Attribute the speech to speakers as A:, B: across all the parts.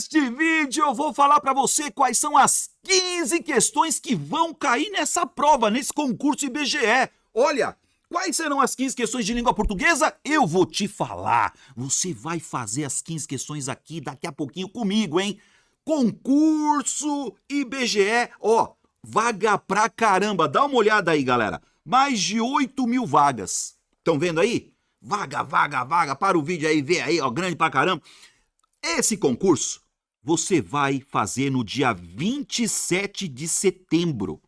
A: Neste vídeo eu vou falar para você quais são as 15 questões que vão cair nessa prova, nesse concurso IBGE. Olha, quais serão as 15 questões de língua portuguesa? Eu vou te falar. Você vai fazer as 15 questões aqui daqui a pouquinho comigo, hein? Concurso IBGE, ó, vaga pra caramba. Dá uma olhada aí, galera. Mais de 8.000 vagas. Estão vendo aí? Vaga. Para o vídeo aí, vê aí, ó, grande pra caramba. Esse concurso você vai fazer no dia 27 de setembro.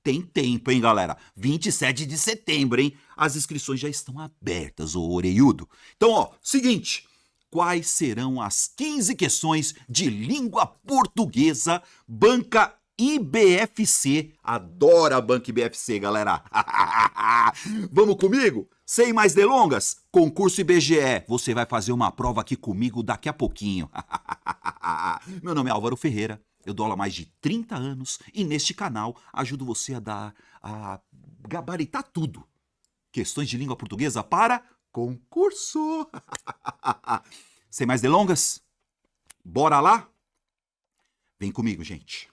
A: Tem tempo, hein, galera? 27 de setembro, hein? As inscrições já estão abertas, ô orelhudo. Então, ó, seguinte. Quais serão as 15 questões de língua portuguesa banca IBFC? Adoro a banca IBFC, galera. Vamos comigo? Sem mais delongas, concurso IBGE. Você vai fazer uma prova aqui comigo daqui a pouquinho. Meu nome é Álvaro Ferreira. Eu dou aula há mais de 30 anos e neste canal ajudo você a gabaritar tudo. Questões de língua portuguesa para concurso. Sem mais delongas, bora lá? Vem comigo, gente.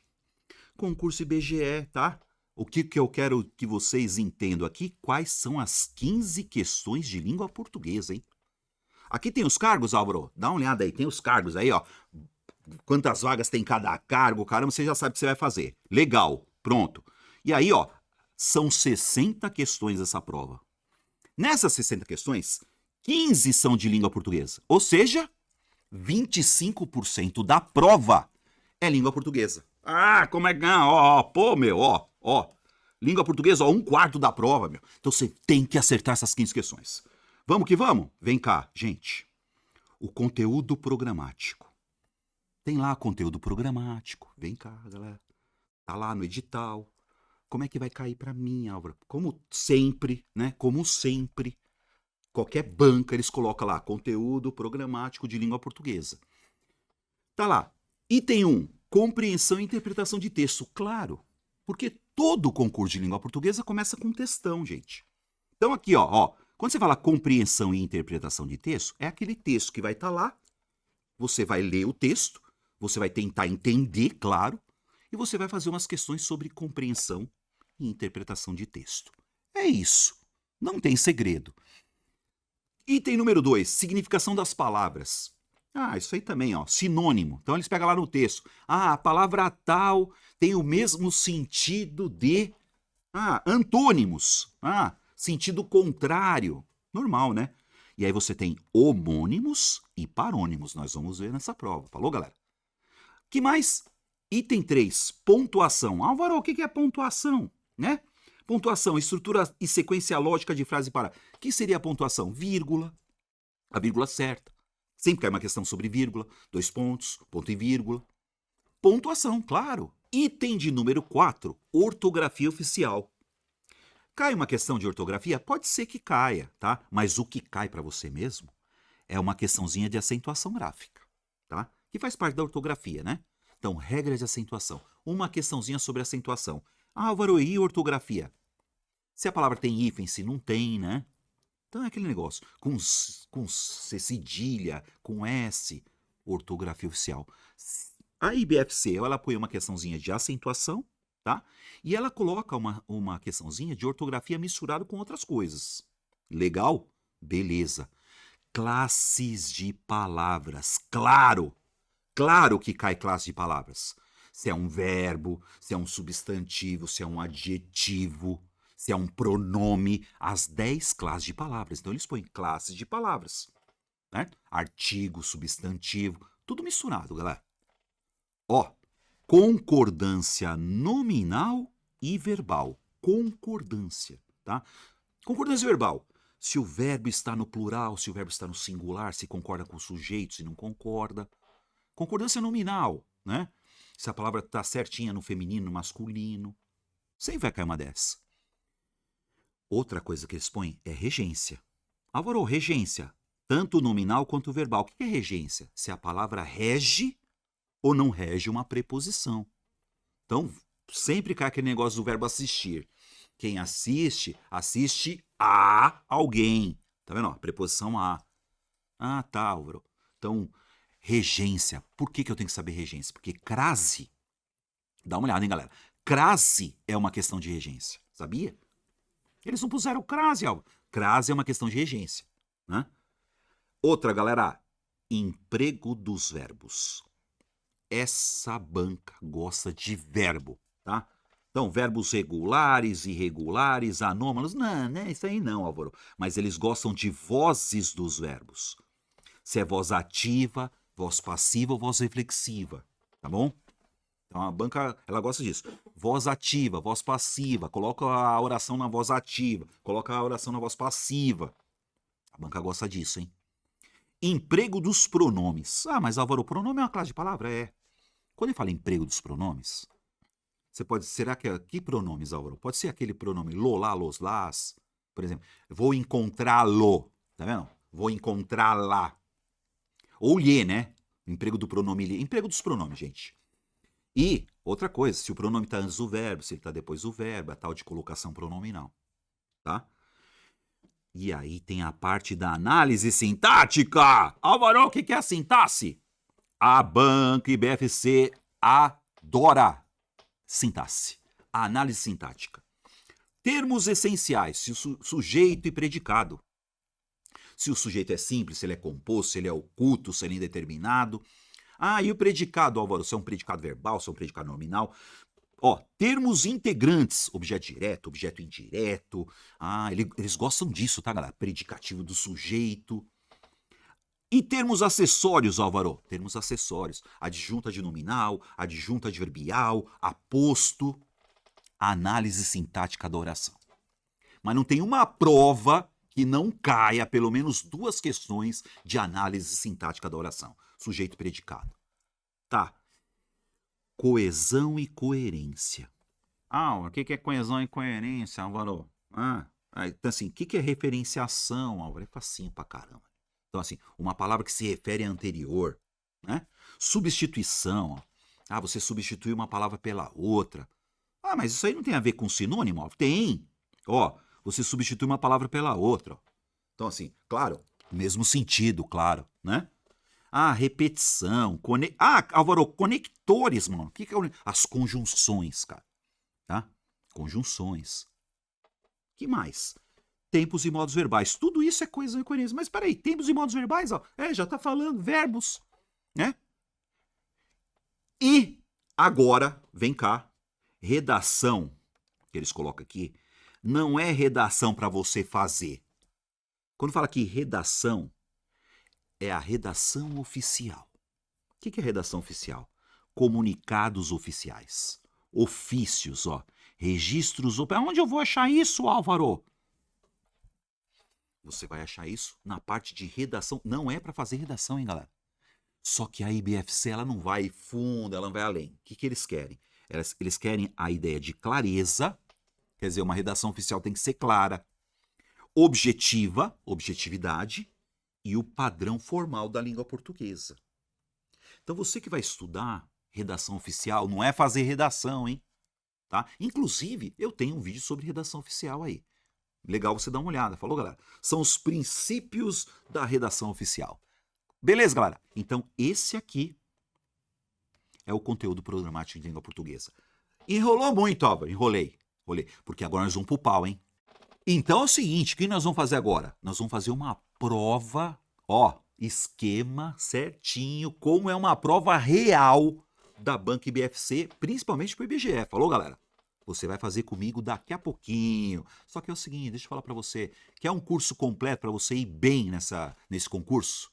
A: Concurso IBGE, tá? O que eu quero que vocês entendam aqui, quais são as 15 questões de língua portuguesa, hein? Aqui tem os cargos, Álvaro. Dá uma olhada aí, tem os cargos aí, ó. Quantas vagas tem cada cargo, caramba, você já sabe o que você vai fazer. Legal, pronto. E aí, ó, são 60 questões essa prova. Nessas 60 questões, 15 são de língua portuguesa. Ou seja, 25% da prova é língua portuguesa. Ah, como é que... Pô, meu, ó. Língua portuguesa, ó, 1/4 da prova, meu. Então você tem que acertar essas 15 questões. Vamos que vamos? Vem cá, gente. O conteúdo programático. Tem lá conteúdo programático. Vem cá, galera. Tá lá no edital. Como é que vai cair para mim, Álvaro? Como sempre, né? Como sempre, qualquer banca eles colocam lá conteúdo programático de língua portuguesa. Tá lá. Item 1, compreensão e interpretação de texto. Claro, porque todo concurso de língua portuguesa começa com um textão, gente. Então aqui, ó, quando você fala compreensão e interpretação de texto, é aquele texto que vai estar lá, você vai ler o texto, você vai tentar entender, claro, e você vai fazer umas questões sobre compreensão e interpretação de texto. É isso. Não tem segredo. Item número 2, significação das palavras. Ah, isso aí também, ó, sinônimo. Então eles pegam lá no texto. Ah, a palavra tal tem o mesmo sentido de... antônimos. Sentido contrário. Normal, né? E aí você tem homônimos e parônimos. Nós vamos ver nessa prova. Falou, galera? Que mais? Item 3, pontuação. Álvaro, o que é pontuação? Né? Pontuação, estrutura e sequência lógica de frase para. O que seria a pontuação? Vírgula, a vírgula certa. Sempre cai uma questão sobre vírgula, 2 pontos, ponto e vírgula. Pontuação, claro. Item de número 4, ortografia oficial. Cai uma questão de ortografia? Pode ser que caia, tá? Mas o que cai para você mesmo é uma questãozinha de acentuação gráfica, tá? Que faz parte da ortografia, né? Então, regra de acentuação. Uma questãozinha sobre acentuação. Álvaro, e ortografia? Se a palavra tem hífen, se não tem, né? Então é aquele negócio. Com C cedilha, com S, ortografia oficial. A IBFC, ela põe uma questãozinha de acentuação, tá? E ela coloca uma questãozinha de ortografia misturada com outras coisas. Legal? Beleza. Classes de palavras. Claro! Claro que cai classe de palavras. Se é um verbo, se é um substantivo, se é um adjetivo, se é um pronome, as 10 classes de palavras. Então eles põem classes de palavras, né? Artigo, substantivo, tudo misturado, galera. Ó, concordância nominal e verbal. Concordância, tá? Concordância verbal. Se o verbo está no plural, se o verbo está no singular, se concorda com o sujeito, se não concorda. Concordância nominal, né? Se a palavra está certinha no feminino, no masculino. Sempre vai cair uma dessa. Outra coisa que eles põem é regência. Álvaro, regência. Tanto nominal quanto verbal. O que é regência? Se a palavra rege ou não rege uma preposição. Então, sempre cai aquele negócio do verbo assistir. Quem assiste, assiste a alguém. Tá vendo? Preposição a. Ah, tá, Álvaro. Então, Regência. Por que eu tenho que saber regência? Porque crase, dá uma olhada, hein, galera. Crase é uma questão de regência, sabia? Eles não puseram crase, Álvaro. Crase é uma questão de regência, né? Outra, galera, emprego dos verbos. Essa banca gosta de verbo, tá? Então, verbos regulares, irregulares, anômalos, não, né? Isso aí não, Álvaro. Mas eles gostam de vozes dos verbos. Se é voz ativa, voz passiva ou voz reflexiva, tá bom? Então a banca, ela gosta disso. Voz ativa, voz passiva, coloca a oração na voz ativa, coloca a oração na voz passiva. A banca gosta disso, hein? Emprego dos pronomes. Ah, mas Álvaro, o pronome é uma classe de palavra? É. Quando ele fala emprego dos pronomes, você pode, será que pronomes, Álvaro? Pode ser aquele pronome lo, lá, los, las, por exemplo. Vou encontrá-lo, tá vendo? Vou encontrá-la. Ou lhe, né? Emprego do pronome lhe. Emprego dos pronomes, gente. E, outra coisa, se o pronome está antes do verbo, se ele está depois do verbo, a tal de colocação pronominal, tá? E aí tem a parte da análise sintática. Álvaro, o que é a sintaxe? A banca IBFC adora sintaxe, a análise sintática. Termos essenciais, se sujeito e predicado. Se o sujeito é simples, se ele é composto, se ele é oculto, se ele é indeterminado. Ah, e o predicado, Álvaro, se é um predicado verbal, se é um predicado nominal. Ó, termos integrantes, objeto direto, objeto indireto. Ah, eles gostam disso, tá, galera? Predicativo do sujeito. E termos acessórios, Álvaro? Termos acessórios. Adjunta adnominal, adjunta adverbial, aposto. Análise sintática da oração. Mas não tem uma prova que não caia pelo menos 2 questões de análise sintática da oração. Sujeito e predicado. Tá. Coesão e coerência. Ah, o que é coesão e coerência, Álvaro? Então assim, o que é referenciação, Álvaro? É facinho pra caramba. Então assim, uma palavra que se refere à anterior, né? Substituição, ó. Ah, você substitui uma palavra pela outra. Ah, mas isso aí não tem a ver com sinônimo, Álvaro? Tem. Ó, você substitui uma palavra pela outra. Ó. Então assim, claro, mesmo sentido, claro, né? Ah, repetição, Álvaro, conectores, mano. O que é as conjunções, cara? Tá? Conjunções. Que mais? Tempos e modos verbais. Tudo isso é coesão e coerência. Mas peraí, tempos e modos verbais, ó. Já tá falando, verbos, né? E agora, vem cá, redação, que eles colocam aqui, não é redação para você fazer. Quando fala aqui redação, é a redação oficial. O que é redação oficial? Comunicados oficiais, ofícios, ó, registros. Onde eu vou achar isso, Álvaro? Você vai achar isso na parte de redação. Não é para fazer redação, hein, galera? Só que a IBFC ela não vai fundo, ela não vai além. O que eles querem? Eles querem a ideia de clareza, quer dizer, uma redação oficial tem que ser clara, objetiva, objetividade, e o padrão formal da língua portuguesa. Então você que vai estudar redação oficial, não é fazer redação, hein? Tá? Inclusive, eu tenho um vídeo sobre redação oficial aí. Legal você dar uma olhada. Falou, galera? São os princípios da redação oficial. Beleza, galera? Então, esse aqui é o conteúdo programático de língua portuguesa. Enrolou muito, Álvaro. Enrolei. Porque agora nós vamos pro pau, hein? Então é o seguinte, o que nós vamos fazer agora? Nós vamos fazer uma prova, ó, esquema certinho, como é uma prova real da Banca IBFC, principalmente pro IBGE. Falou, galera? Você vai fazer comigo daqui a pouquinho. Só que é o seguinte, deixa eu falar para você, quer um curso completo para você ir bem nesse concurso?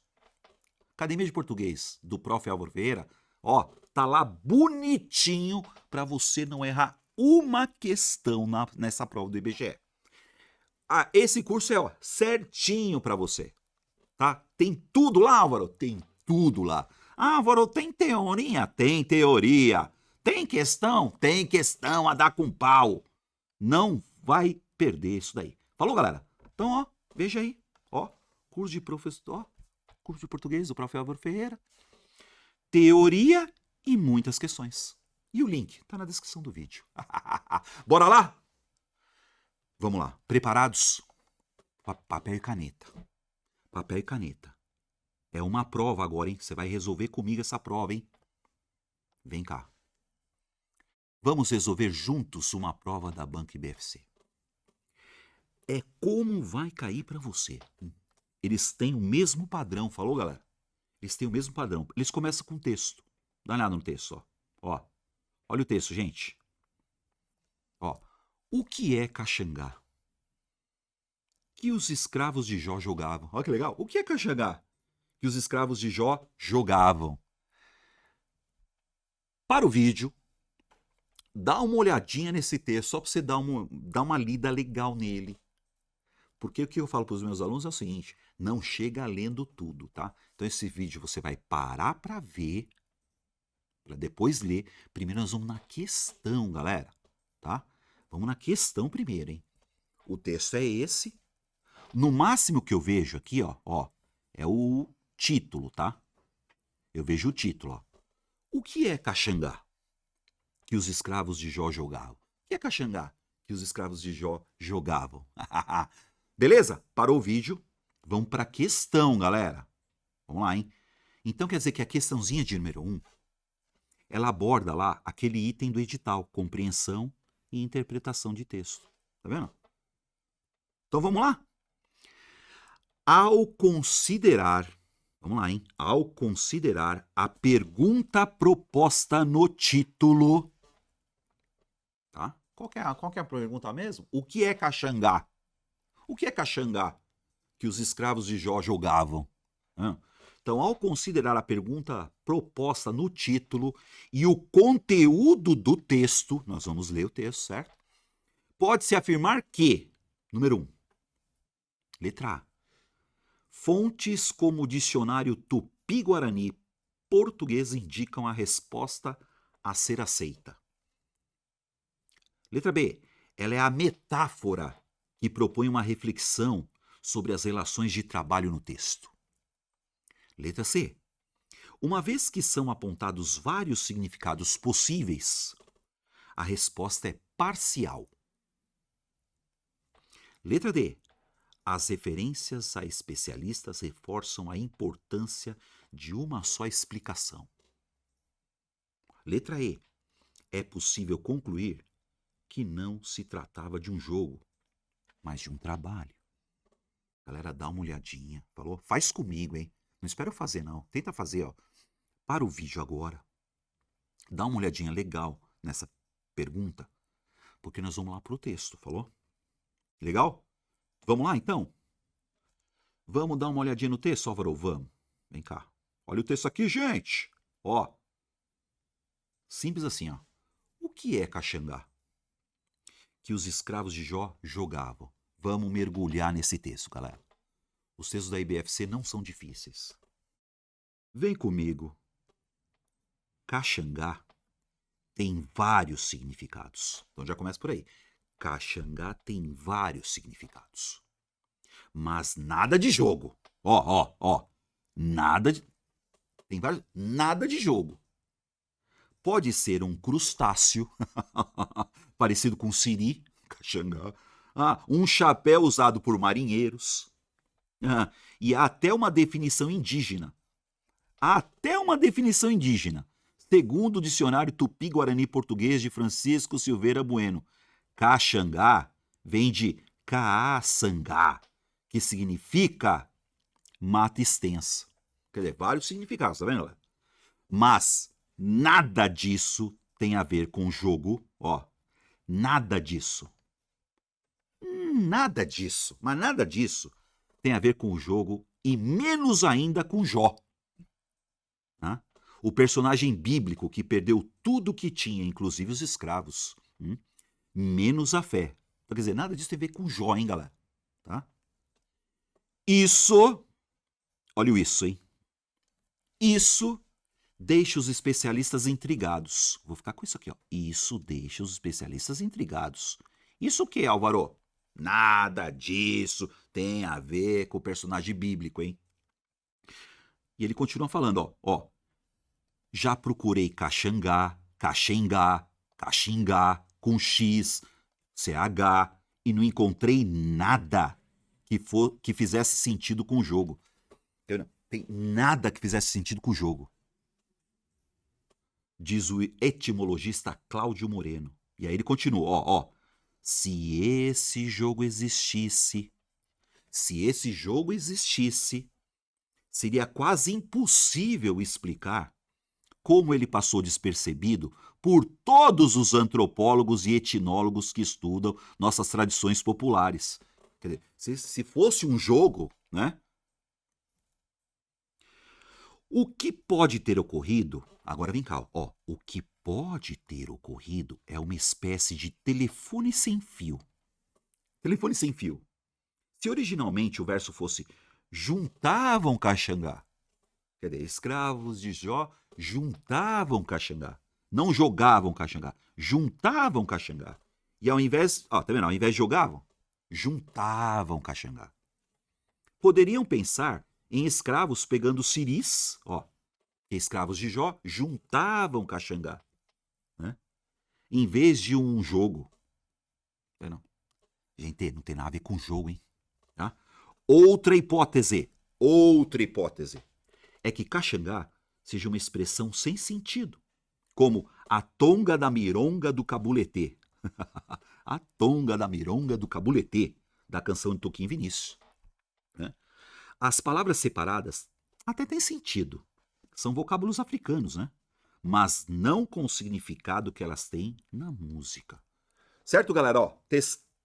A: Academia de Português do Prof. Álvaro Ferreira, ó, tá lá bonitinho para você não errar uma questão nessa prova do IBGE. Ah, esse curso é, ó, certinho para você, tá? Tem tudo lá, Álvaro? Tem tudo lá. Ah, Álvaro, tem teoria? Tem teoria. Tem questão? Tem questão a dar com pau. Não vai perder isso daí. Falou, galera? Então, ó, veja aí, ó, curso de professor, ó, curso de português do Prof. Álvaro Ferreira. Teoria e muitas questões. E o link tá na descrição do vídeo. Bora lá? Vamos lá. Preparados? Papel e caneta. Papel e caneta. É uma prova agora, hein? Você vai resolver comigo essa prova, hein? Vem cá. Vamos resolver juntos uma prova da Banco IBFC. É como vai cair para você. Eles têm o mesmo padrão, falou, galera? Eles têm o mesmo padrão. Eles começam com texto. Dá uma olhada no texto, ó. Ó. Olha o texto, gente. Ó. O que é Caxangá? Que os escravos de Jó jogavam. Olha que legal. O que é Caxangá? Que os escravos de Jó jogavam. Para o vídeo, dá uma olhadinha nesse texto, só para você dar uma lida legal nele. Porque o que eu falo para os meus alunos é o seguinte, não chega lendo tudo, tá? Então esse vídeo você vai parar para ver, para depois ler. Primeiro nós vamos na questão, galera, tá? Vamos na questão primeiro, hein? O texto é esse. No máximo que eu vejo aqui, ó, é o título, tá? Eu vejo o título, ó. O que é Caxangá? Que os escravos de Jó jogavam. O que é Caxangá? Que os escravos de Jó jogavam. Beleza? Parou o vídeo. Vamos para a questão, galera. Vamos lá, hein? Então quer dizer que a questãozinha de número 1, ela aborda lá aquele item do edital, compreensão e interpretação de texto. Tá vendo? Então vamos lá? Ao considerar, vamos lá, hein? Ao considerar a pergunta proposta no título, tá? Qual que é a pergunta mesmo? O que é Caxangá? O que é Caxangá que os escravos de Jó jogavam? Então, ao considerar a pergunta proposta no título e o conteúdo do texto, nós vamos ler o texto, certo? Pode-se afirmar que, número 1, letra A, fontes como o dicionário Tupi-Guarani português indicam a resposta a ser aceita. Letra B, ela é a metáfora que propõe uma reflexão sobre as relações de trabalho no texto. Letra C, uma vez que são apontados vários significados possíveis, a resposta é parcial. Letra D, as referências a especialistas reforçam a importância de uma só explicação. Letra E, é possível concluir que não se tratava de um jogo, mas de um trabalho. Galera, dá uma olhadinha, falou? Faz comigo, hein? Não espera eu fazer, não. Tenta fazer, ó. Para o vídeo agora. Dá uma olhadinha legal nessa pergunta, porque nós vamos lá pro texto, falou? Legal? Vamos lá, então? Vamos dar uma olhadinha no texto, Álvaro? Vamos. Vem cá. Olha o texto aqui, gente. Ó. Simples assim, ó. O que é Caxangá? Que os escravos de Jó jogavam. Vamos mergulhar nesse texto, galera. Os textos da IBFC não são difíceis. Vem comigo. Caxangá tem vários significados. Então já começa por aí. Caxangá tem vários significados. Mas nada de jogo. Ó. Nada de... Tem vários... Nada de jogo. Pode ser um crustáceo, parecido com siri, Caxangá. Um chapéu usado por marinheiros. E há até uma definição indígena. Segundo o dicionário Tupi-Guarani Português de Francisco Silveira Bueno, Caxangá vem de Caaçangá, que significa mata extensa. Quer dizer, vários significados, tá vendo, galera? Mas nada disso tem a ver com jogo, ó. Nada disso. Nada disso, mas nada disso tem a ver com o jogo e menos ainda com Jó. O personagem bíblico que perdeu tudo que tinha, inclusive os escravos, menos a fé. Então, quer dizer, nada disso tem a ver com Jó, hein, galera? Tá? Isso, olha isso, hein? Isso deixa os especialistas intrigados. Vou ficar com isso aqui, ó. Isso deixa os especialistas intrigados. Isso o que, Álvaro? Nada disso tem a ver com o personagem bíblico, hein? E ele continua falando, ó. Já procurei Caxangá, Caxengá, Caxingá, com X, CH, e não encontrei nada que fizesse sentido com o jogo. Tem nada que fizesse sentido com o jogo. Diz o etimologista Cláudio Moreno. E aí ele continua, ó. Se esse jogo existisse, seria quase impossível explicar como ele passou despercebido por todos os antropólogos e etnólogos que estudam nossas tradições populares. Quer dizer, se fosse um jogo, né? O que pode ter ocorrido, agora vem cá, ó, o que pode ter ocorrido é uma espécie de telefone sem fio. Telefone sem fio. Se originalmente o verso fosse juntavam Caxangá, quer dizer, escravos de Jó juntavam Caxangá, não jogavam Caxangá, juntavam Caxangá. E ao invés, ó, tá vendo? Ao invés de jogavam, juntavam Caxangá. Poderiam pensar em escravos pegando ciris, ó, escravos de Jó juntavam Caxangá, né? Em vez de um jogo. Não. Gente, não tem nada a ver com jogo, hein? Tá? Outra hipótese é que Caxangá seja uma expressão sem sentido, como a tonga da mironga do cabuletê. A tonga da mironga do cabuletê, da canção de Toquinho Vinícius. Né? As palavras separadas até têm sentido, são vocábulos africanos, né? Mas não com o significado que elas têm na música. Certo, galera? Ó,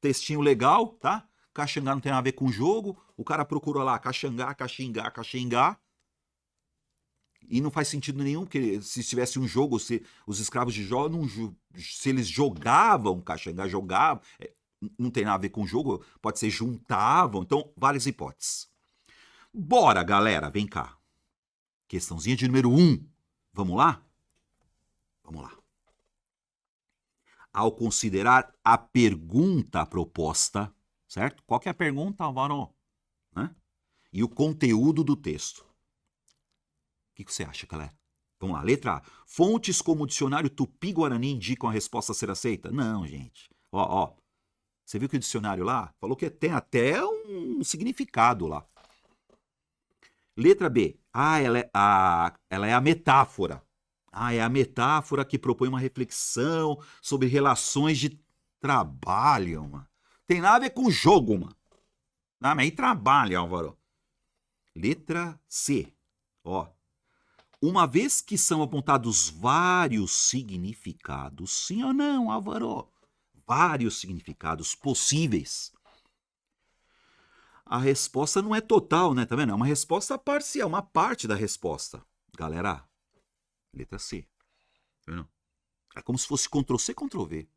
A: textinho legal, tá? Caxangá não tem nada a ver com o jogo. O cara procurou lá Caxangá, Caxingá. E não faz sentido nenhum, porque se tivesse um jogo, se os escravos de Jó, se eles jogavam Caxangá, não tem nada a ver com o jogo, pode ser juntavam, então várias hipóteses. Bora, galera, vem cá. Questãozinha de número 1. Vamos lá? Vamos lá. Ao considerar a pergunta proposta, certo? Qual que é a pergunta, Álvaro? Né? E o conteúdo do texto. O que você acha, galera? Vamos lá, letra A. Fontes como o dicionário Tupi-Guarani indicam a resposta a ser aceita? Não, gente. Ó. Você viu que o dicionário lá falou que tem até um significado lá. Letra B. Ela é a metáfora. É a metáfora que propõe uma reflexão sobre relações de trabalho, mano. Tem nada a ver com jogo, mano. Não, mas aí trabalha, Álvaro. Letra C. Ó. Uma vez que são apontados vários significados, sim ou não, Álvaro? Vários significados possíveis. A resposta não é total, né? Tá vendo? É uma resposta parcial, uma parte da resposta. Galera, letra C. Tá vendo? É como se fosse Ctrl-C, Ctrl-V.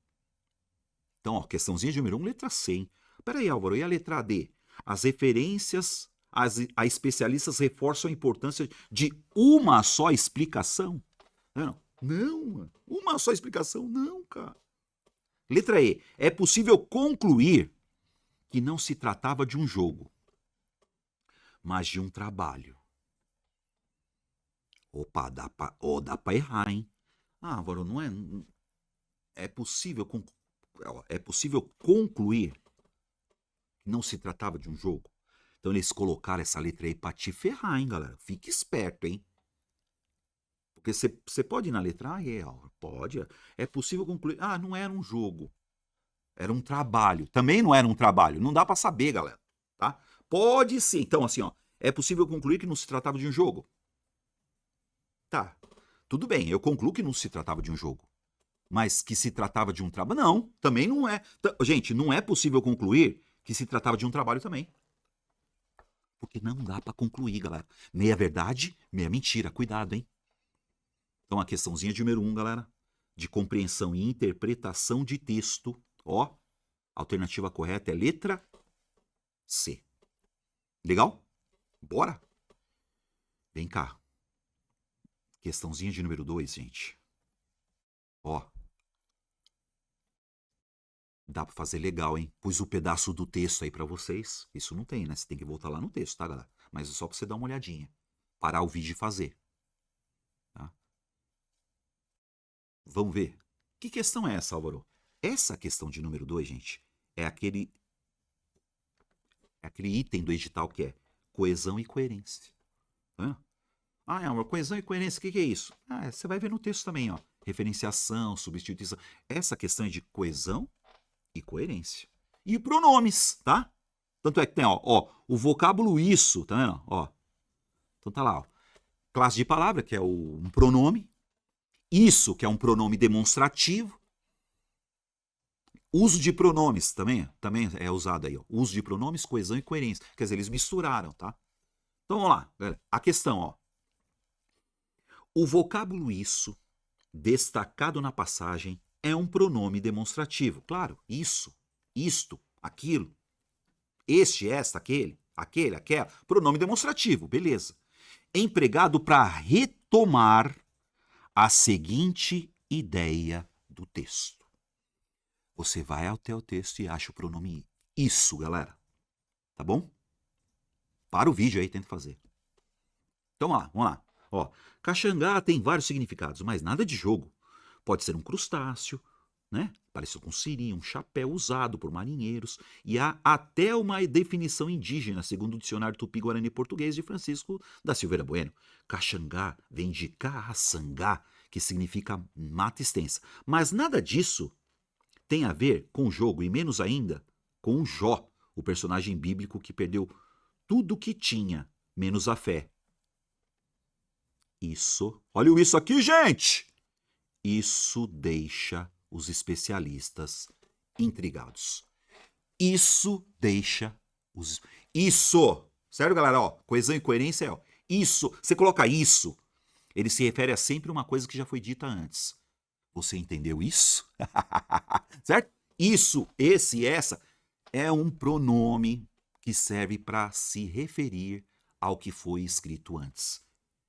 A: Então, ó, questãozinha de número 1, letra C, hein? Peraí, Álvaro, e a letra D? As referências a especialistas reforçam a importância de uma só explicação. Não, uma só explicação, não, cara. Letra E. É possível concluir que não se tratava de um jogo, mas de um trabalho. Opa, dá pra errar, hein? Álvaro, não é... É possível concluir que não se tratava de um jogo? Então eles colocaram essa letra aí pra te ferrar, hein, galera? Fique esperto, hein? Porque você pode ir na letra A, pode. É possível concluir. Não era um jogo. Era um trabalho. Também não era um trabalho. Não dá pra saber, galera. Tá? Pode sim. Então, assim, ó. É possível concluir que não se tratava de um jogo? Tá. Tudo bem, eu concluo que não se tratava de um jogo. Mas que se tratava de um trabalho? Não, também não é. Gente, não é possível concluir que se tratava de um trabalho também. Porque não dá pra concluir, galera. Meia verdade, meia mentira. Cuidado, hein? Então, a questãozinha de número 1, galera, de compreensão e interpretação de texto, ó, a alternativa correta é letra C. Legal? Bora? Vem cá. Questãozinha de número 2, gente. Ó. Dá pra fazer legal, hein? Pus o pedaço do texto aí pra vocês. Isso não tem, né? Você tem que voltar lá no texto, tá, galera? Mas é só pra você dar uma olhadinha. Parar o vídeo e fazer. Tá? Vamos ver. Que questão é essa, Álvaro? Essa questão de número 2, gente, é aquele item do edital que é coesão e coerência. Tá vendo? Ah, é uma coesão e coerência, o que é isso? Ah, você vai ver no texto também, ó. Referenciação, substituição. Essa questão é de coesão e coerência. E pronomes, tá? Tanto é que tem, ó, o vocábulo isso, tá vendo? Ó. Então tá lá, ó. Classe de palavra, que é um pronome. Isso, que é um pronome demonstrativo. Uso de pronomes também é usado aí, ó. Uso de pronomes, coesão e coerência. Quer dizer, eles misturaram, tá? Então vamos lá, galera. A questão, ó. O vocábulo isso, destacado na passagem, é um pronome demonstrativo. Claro, isso, isto, aquilo, este, esta, aquele, aquela. Pronome demonstrativo, beleza. Empregado para retomar a seguinte ideia do texto. Você vai até o texto e acha o pronome isso, galera. Tá bom? Para o vídeo aí, tenta fazer. Então vamos lá. Ó, caxangá tem vários significados, mas nada de jogo. Pode ser um crustáceo, né? Parecido com siri, um chapéu usado por marinheiros. E há até uma definição indígena, segundo o dicionário Tupi-Guarani Português de Francisco da Silveira Bueno. Caxangá vem de caçangá, que significa mata extensa. Mas nada disso tem a ver com o jogo, e menos ainda com o Jó, o personagem bíblico que perdeu tudo que tinha, menos a fé. Isso, olha isso aqui, gente! Isso deixa os especialistas intrigados. Isso deixa os... Isso! Sério, galera? Ó, coesão e coerência é, ó. Isso, você coloca isso, ele se refere a sempre uma coisa que já foi dita antes. Você entendeu isso? Certo? Isso, esse, essa, é um pronome que serve para se referir ao que foi escrito antes.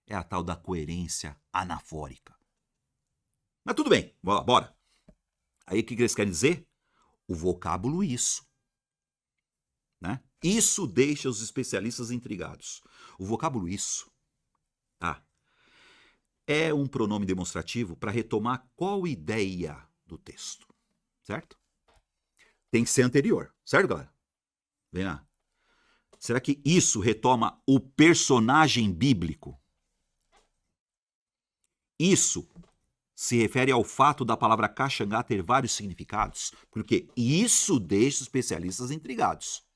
A: É a tal da coerência anafórica. Mas tudo bem, bora. Aí o que eles querem dizer? O vocábulo isso. Né? Isso deixa os especialistas intrigados. O vocábulo isso é um pronome demonstrativo para retomar qual ideia do texto. Certo? Tem que ser anterior. Certo, galera? Vem lá. Será que isso retoma o personagem bíblico? Isso se refere ao fato da palavra caxangá ter vários significados, porque isso deixa os especialistas intrigados.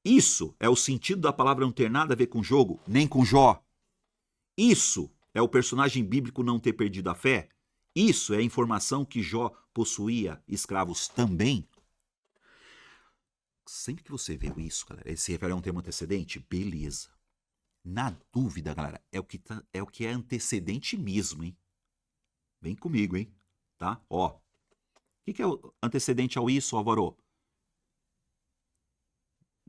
A: Isso é o sentido da palavra não ter nada a ver com jogo, nem com Jó. Isso é o personagem bíblico não ter perdido a fé. Isso é a informação que Jó possuía escravos também. Sempre que você vê isso, galera, ele se refere a um termo antecedente, beleza. Na dúvida, galera, é o que é antecedente mesmo, hein? Vem comigo, hein? Tá? Ó. O que é o antecedente ao isso, Alvaro?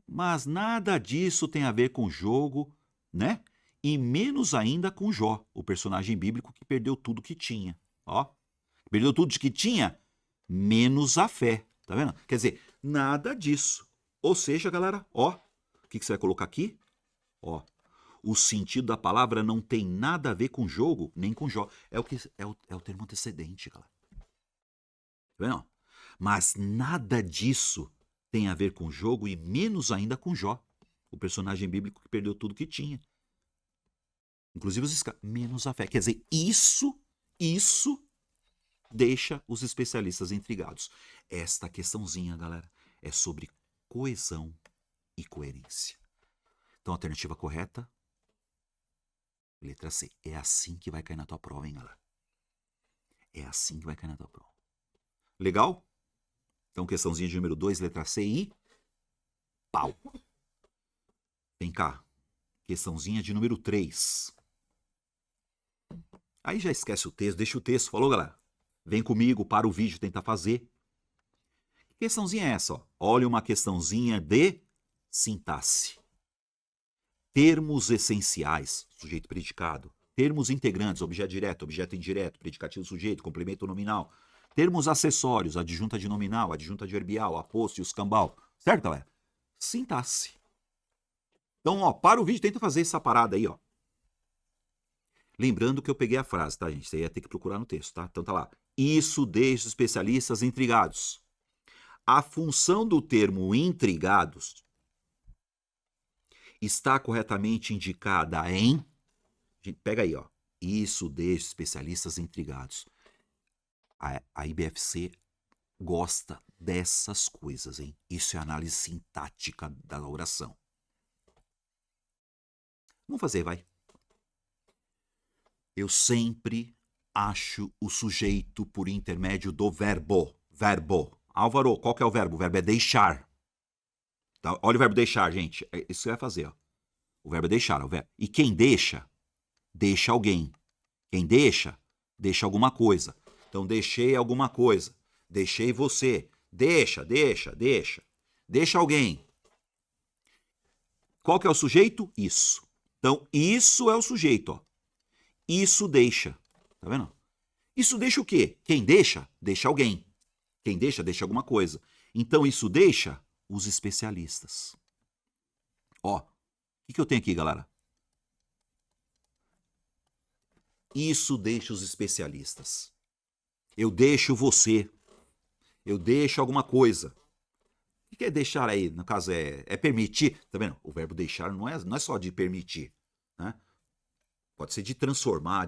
A: Mas nada disso tem a ver com o jogo, né? E menos ainda com Jó, o personagem bíblico que perdeu tudo que tinha. Ó. Perdeu tudo que tinha, menos a fé. Tá vendo? Quer dizer, nada disso. Ou seja, galera, ó. O que você vai colocar aqui? Ó. O sentido da palavra não tem nada a ver com jogo, nem com Jó. É o termo antecedente, galera. Tá vendo? Mas nada disso tem a ver com jogo e menos ainda com Jó, o personagem bíblico que perdeu tudo que tinha. Inclusive os escravos, menos a fé. Quer dizer, isso deixa os especialistas intrigados. Esta questãozinha, galera, é sobre coesão e coerência. Então, a alternativa correta, letra C. É assim que vai cair na tua prova, hein, galera? É assim que vai cair na tua prova. Legal? Então, questãozinha de número 2, letra C e... pau. Vem cá. Questãozinha de número 3. Aí já esquece o texto, deixa o texto. Falou, galera? Vem comigo para o vídeo tentar fazer. Que questãozinha é essa? Ó? Olha uma questãozinha de sintaxe. Termos essenciais, sujeito predicado. Termos integrantes, objeto direto, objeto indireto, predicativo sujeito, complemento nominal. Termos acessórios, adjunta de nominal, adjunta adverbial, aposto e o escambau. Certo, galera? Sintaxe. Então, ó, para o vídeo, tenta fazer essa parada aí, ó. Lembrando que eu peguei a frase, tá, gente? Você ia ter que procurar no texto, tá? Então tá lá. Isso deixa os especialistas intrigados. A função do termo intrigados está corretamente indicada em... Gente, pega aí, ó. Isso deixa especialistas intrigados. A IBFC gosta dessas coisas, hein? Isso é análise sintática da oração. Vamos fazer, vai. Eu sempre acho o sujeito por intermédio do verbo. Verbo. Álvaro, qual que é o verbo? O verbo é deixar. Tá? Olha o verbo deixar, gente. É isso que você vai fazer, ó. O verbo é deixar. O verbo. E quem deixa, deixa alguém. Quem deixa, deixa alguma coisa. Então, deixei alguma coisa. Deixei você. Deixa. Deixa alguém. Qual que é o sujeito? Isso. Então, isso é o sujeito, ó. Isso deixa. Tá vendo? Isso deixa o quê? Quem deixa, deixa alguém. Quem deixa, deixa alguma coisa. Então, isso deixa os especialistas. Ó, o que eu tenho aqui, galera? Isso deixa os especialistas. Eu deixo você. Eu deixo alguma coisa. O que é deixar aí? No caso, é permitir. Tá vendo? O verbo deixar não é só de permitir. Né? Pode ser de transformar.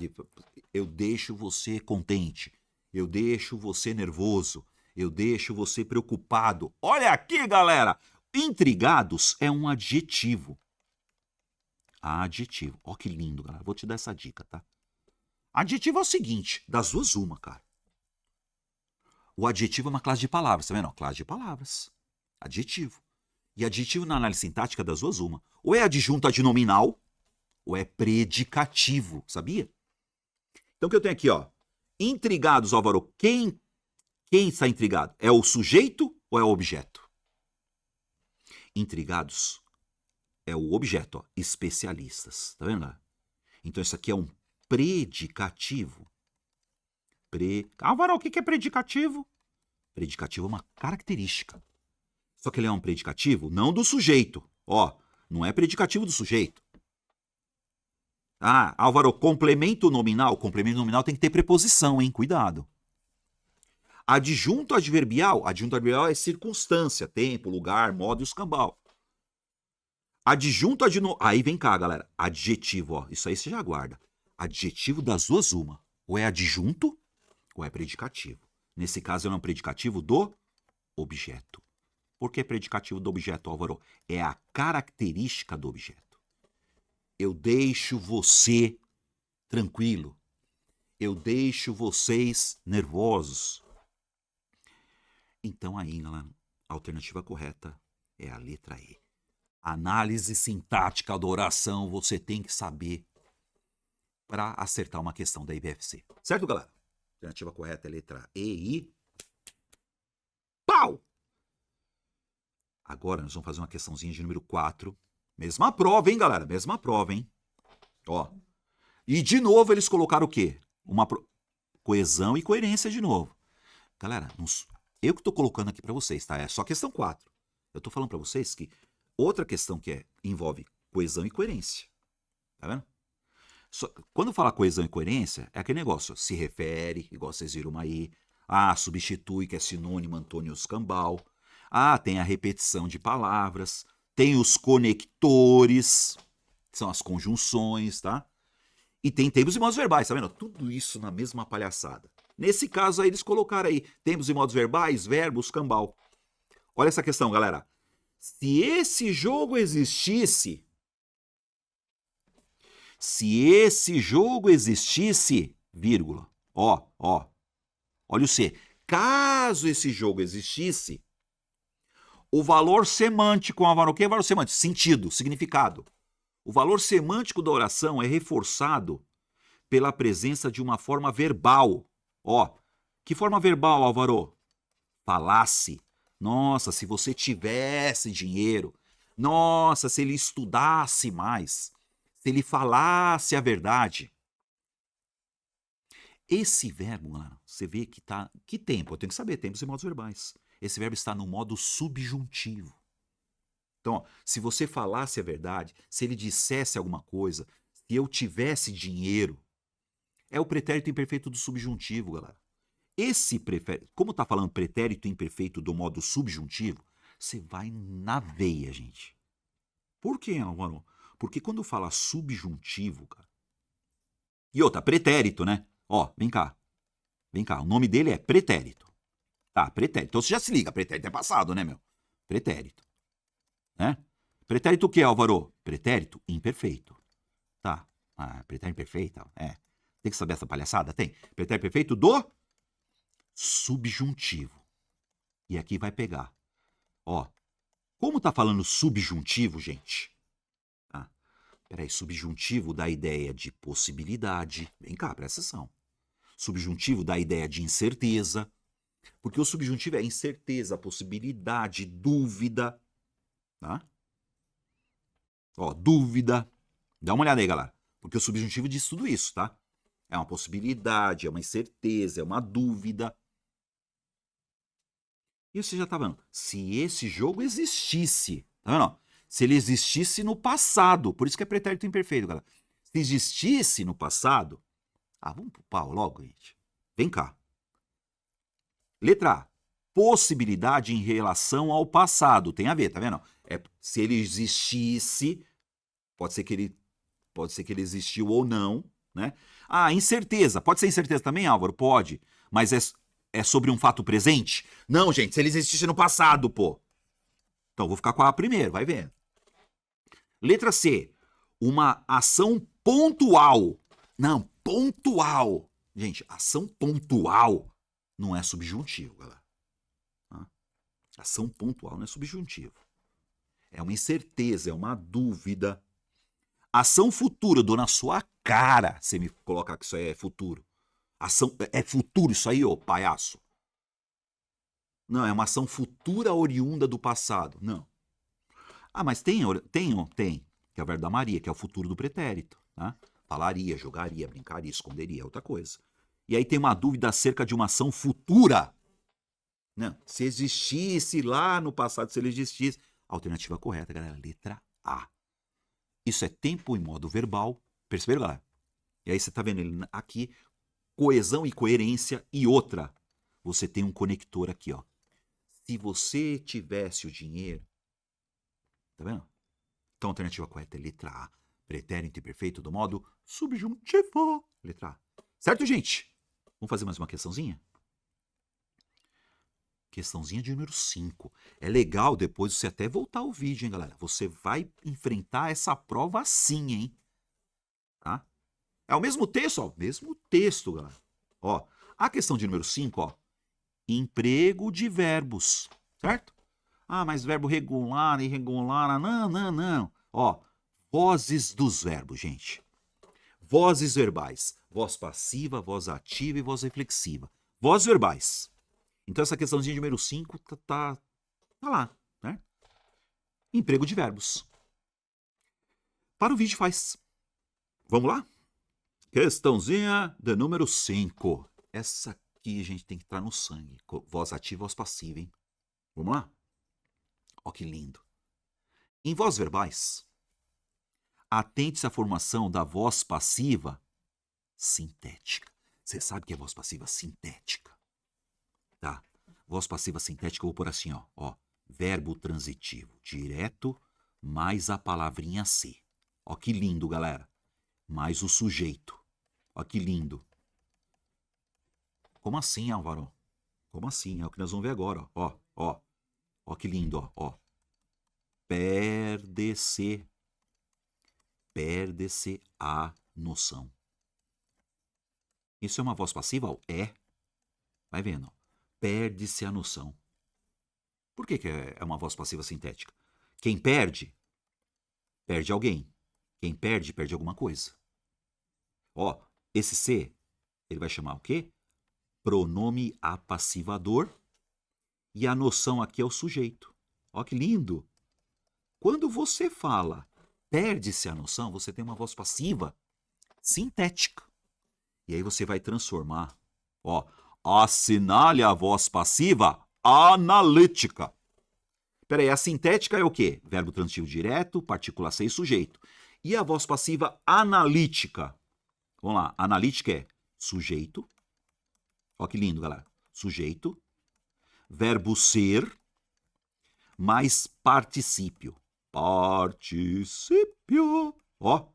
A: Eu deixo você contente. Eu deixo você nervoso. Eu deixo você preocupado. Olha aqui, galera! Intrigados é um adjetivo. Adjetivo. Ó que lindo, galera. Vou te dar essa dica, tá? Adjetivo é o seguinte, das duas uma, cara. O adjetivo é uma classe de palavras, tá vendo? Classe de palavras. Adjetivo. E adjetivo na análise sintática das duas uma. Ou é adjunto adnominal, ou é predicativo, sabia? Então o que eu tenho aqui, ó. Intrigados, Álvaro. Quem está intrigado? É o sujeito ou é o objeto? Intrigados é o objeto, ó. Especialistas. Tá vendo? Então isso aqui é um predicativo. Álvaro, o que é predicativo? Predicativo é uma característica. Só que ele é um predicativo não do sujeito. Ó, não é predicativo do sujeito. Ah, Álvaro, complemento nominal. Complemento nominal tem que ter preposição, hein? Cuidado. Adjunto adverbial é circunstância, tempo, lugar, modo e os cambal. Adjunto adnominal. Aí vem cá, galera. Adjetivo, ó. Isso aí você já guarda. Adjetivo das duas uma. Ou é adjunto ou é predicativo. Nesse caso, ele é um predicativo do objeto. Por que predicativo do objeto, Álvaro? É a característica do objeto. Eu deixo você tranquilo. Eu deixo vocês nervosos. Então aí, galera, a alternativa correta é a letra E. Análise sintática da oração você tem que saber para acertar uma questão da IBFC. Certo, galera? A alternativa correta é a letra E e... Pau! Agora nós vamos fazer uma questãozinha de número 4. Mesma prova, hein, galera? Mesma prova, hein? Ó. E de novo eles colocaram o quê? Coesão e coerência de novo. Galera, eu que estou colocando aqui para vocês, tá? É só questão 4. Eu estou falando para vocês que outra questão que envolve coesão e coerência. Tá vendo? Quando fala coesão e coerência, é aquele negócio. Se refere, igual vocês viram aí. Ah, substitui, que é sinônimo Antônio Escambau. Ah, tem a repetição de palavras. Tem os conectores, que são as conjunções, tá? E tem tempos e modos verbais, tá vendo? Tudo isso na mesma palhaçada. Nesse caso aí, eles colocaram aí tempos e modos verbais, verbos, cambal. Olha essa questão, galera. Se esse jogo existisse, vírgula, olha o C. Caso esse jogo existisse, o valor semântico, o que é valor semântico? Sentido, significado. O valor semântico da oração é reforçado pela presença de uma forma verbal. Ó, que forma verbal, Álvaro? Falasse. Nossa, se você tivesse dinheiro. Nossa, se ele estudasse mais. Se ele falasse a verdade. Esse verbo, galera, você vê que tá... Que tempo? Eu tenho que saber, tempos e modos verbais. Esse verbo está no modo subjuntivo. Então, ó, se você falasse a verdade, se ele dissesse alguma coisa, se eu tivesse dinheiro, é o pretérito imperfeito do subjuntivo, galera. Como está falando pretérito imperfeito do modo subjuntivo, você vai na veia, gente. Por que, Álvaro? Porque quando fala subjuntivo, cara... E outra, pretérito, né? Ó, vem cá. Vem cá, o nome dele é pretérito. Tá, pretérito. Então você já se liga, pretérito é passado, né, meu? Pretérito. Né? Pretérito o que, Álvaro? Pretérito imperfeito. Tá. Ah, pretérito imperfeito? É. Tem que saber essa palhaçada? Tem. Pretérito perfeito do subjuntivo. E aqui vai pegar. Ó, como tá falando subjuntivo, gente? Ah, peraí, subjuntivo dá ideia de possibilidade. Vem cá, presta atenção. Subjuntivo dá ideia de incerteza. Porque o subjuntivo é incerteza, possibilidade, dúvida. Tá? Ó, dúvida. Dá uma olhada aí, galera. Porque o subjuntivo diz tudo isso, tá? É uma possibilidade, é uma incerteza, é uma dúvida. E você já tá vendo? Se esse jogo existisse, tá vendo? Se ele existisse no passado, por isso que é pretérito imperfeito, galera. Se existisse no passado... Ah, vamos pro pau logo, gente. Vem cá. Letra A. Possibilidade em relação ao passado. Tem a ver, tá vendo? É, se ele existisse, pode ser que ele existiu ou não, né? Ah, incerteza. Pode ser incerteza também, Álvaro? Pode. Mas é sobre um fato presente? Não, gente, se ele existisse no passado, pô. Então, vou ficar com a primeiro, vai vendo. Letra C. Uma ação pontual. Não, pontual. Gente, ação pontual não é subjuntivo, galera. Ação pontual não é subjuntivo. É uma incerteza, é uma dúvida. Ação futura, eu dou na sua cara você me colocar que isso aí é futuro. Ação, é futuro isso aí, ô palhaço? Não, é uma ação futura oriunda do passado. Não. Ah, mas tem, que é o verbo da Maria, que é o futuro do pretérito. Né? Falaria, jogaria, brincaria, esconderia, é outra coisa. E aí tem uma dúvida acerca de uma ação futura. Não, se existisse lá no passado, se ele existisse. Alternativa correta, galera, letra A. Isso é tempo em modo verbal. Perceberam, galera? E aí você tá vendo ele aqui, coesão e coerência. E outra, você tem um conector aqui, ó. Se você tivesse o dinheiro... Tá vendo? Então a alternativa correta é letra A. Pretérito imperfeito do modo subjuntivo. Letra A. Certo, gente? Vamos fazer mais uma questãozinha? Questãozinha de número 5. É legal depois você até voltar o vídeo, hein, galera? Você vai enfrentar essa prova assim, hein? Tá? É o mesmo texto, ó. Mesmo texto, galera. Ó, a questão de número 5, ó. Emprego de verbos, certo? Ah, mas verbo regular, irregular, não. Ó, vozes dos verbos, gente. Vozes verbais. Voz passiva, voz ativa e voz reflexiva. Vozes verbais. Então essa questãozinha de número 5 tá lá, né? Emprego de verbos. Para o vídeo faz. Vamos lá? Questãozinha de número 5. Essa aqui a gente tem que entrar no sangue. Voz ativa e voz passiva, hein? Vamos lá? Ó que lindo. Em vozes verbais, atente-se à formação da voz passiva sintética. Você sabe o que é voz passiva sintética? Tá? Voz passiva sintética, eu vou pôr assim, ó. Verbo transitivo, direto, mais a palavrinha ser. Ó que lindo, galera. Mais o sujeito. Ó que lindo. Como assim, Álvaro? Como assim? É o que nós vamos ver agora, ó. Ó que lindo, ó. Perde-se a noção. Isso é uma voz passiva? É. Vai vendo, ó. Perde-se a noção. Por que é uma voz passiva sintética? Quem perde, perde alguém. Quem perde, perde alguma coisa. Ó, esse ser, ele vai chamar o quê? Pronome apassivador. E a noção aqui é o sujeito. Ó que lindo. Quando você fala perde-se a noção, você tem uma voz passiva sintética. E aí você vai transformar, ó, assinale a voz passiva analítica. Peraí, a sintética é o quê? Verbo transitivo direto, partícula ser e sujeito. E a voz passiva analítica? Vamos lá, analítica é sujeito. Ó que lindo, galera. Sujeito, verbo ser, mais particípio. particípio. Ó,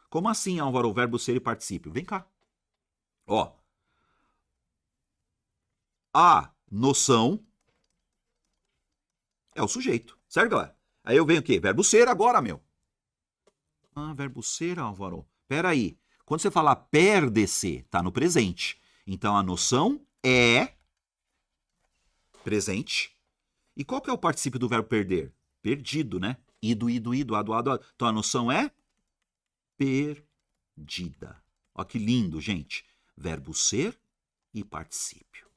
A: como assim, Álvaro, o verbo ser e particípio? Vem cá. Ó, a noção é o sujeito, certo, galera? Aí eu venho o quê? Verbo ser agora, meu. Ah, verbo ser, Álvaro. Pera aí. Quando você falar perde-se, tá no presente. Então a noção é presente. E qual que é o particípio do verbo perder? Perdido, né? Ido, ido, ado, ado, ado. Então a noção é perdida. Ó que lindo, gente. Verbo ser e particípio.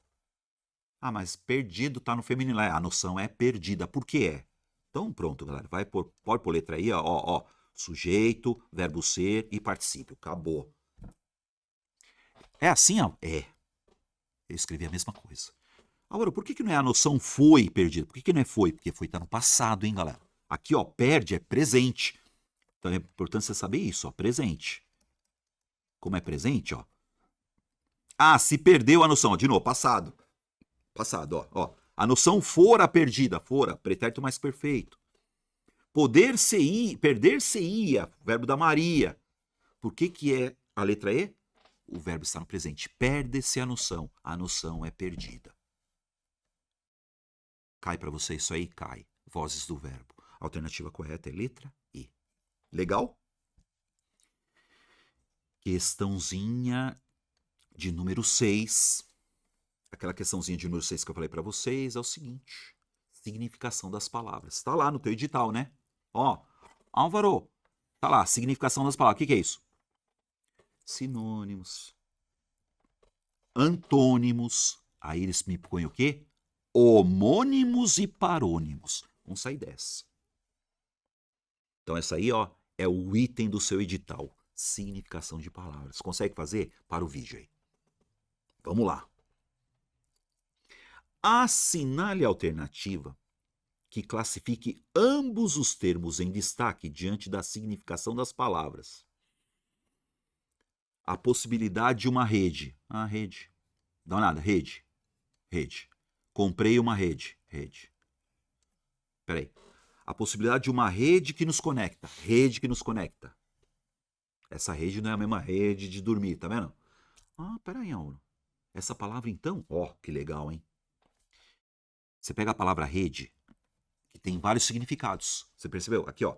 A: Ah, mas perdido tá no feminino. A noção é perdida. Por que é? Então pronto, galera. Pode pôr letra aí, ó. Sujeito, verbo ser e particípio. Acabou. É assim, ó? É. Eu escrevi a mesma coisa. Agora, por que não é a noção foi perdida? Por que não é foi? Porque foi tá no passado, hein, galera? Aqui, ó, perde é presente. Então é importante você saber isso, ó, presente. Como é presente, ó. Ah, se perdeu a noção, ó, de novo, passado. Passado, ó. A noção fora perdida, fora, pretérito mais perfeito. Perder-se-ia, verbo da Maria. Por que é a letra E? O verbo está no presente. Perde-se a noção é perdida. Cai para você isso aí? Cai. Vozes do verbo. A alternativa correta é letra E. Legal? Questãozinha de número 6. Aquela questãozinha de número 6 que eu falei para vocês é o seguinte. Significação das palavras. Tá lá no teu edital, né? Ó, Álvaro, tá lá, significação das palavras. O que é isso? Sinônimos. Antônimos. Aí eles me põem o quê? Homônimos e parônimos. Vamos sair dessa. Então essa aí, ó, é o item do seu edital. Significação de palavras. Consegue fazer? Para o vídeo aí. Vamos lá. Assinale a alternativa que classifique ambos os termos em destaque diante da significação das palavras. A possibilidade de uma rede. Ah, rede. Dá uma olhada. Rede. Rede. Comprei uma rede. Rede. Peraí. A possibilidade de uma rede que nos conecta. Rede que nos conecta. Essa rede não é a mesma rede de dormir, tá vendo? Ah, peraí, Auro. Essa palavra então, ó, que legal, hein? Você pega a palavra rede, que tem vários significados. Você percebeu? Aqui, ó.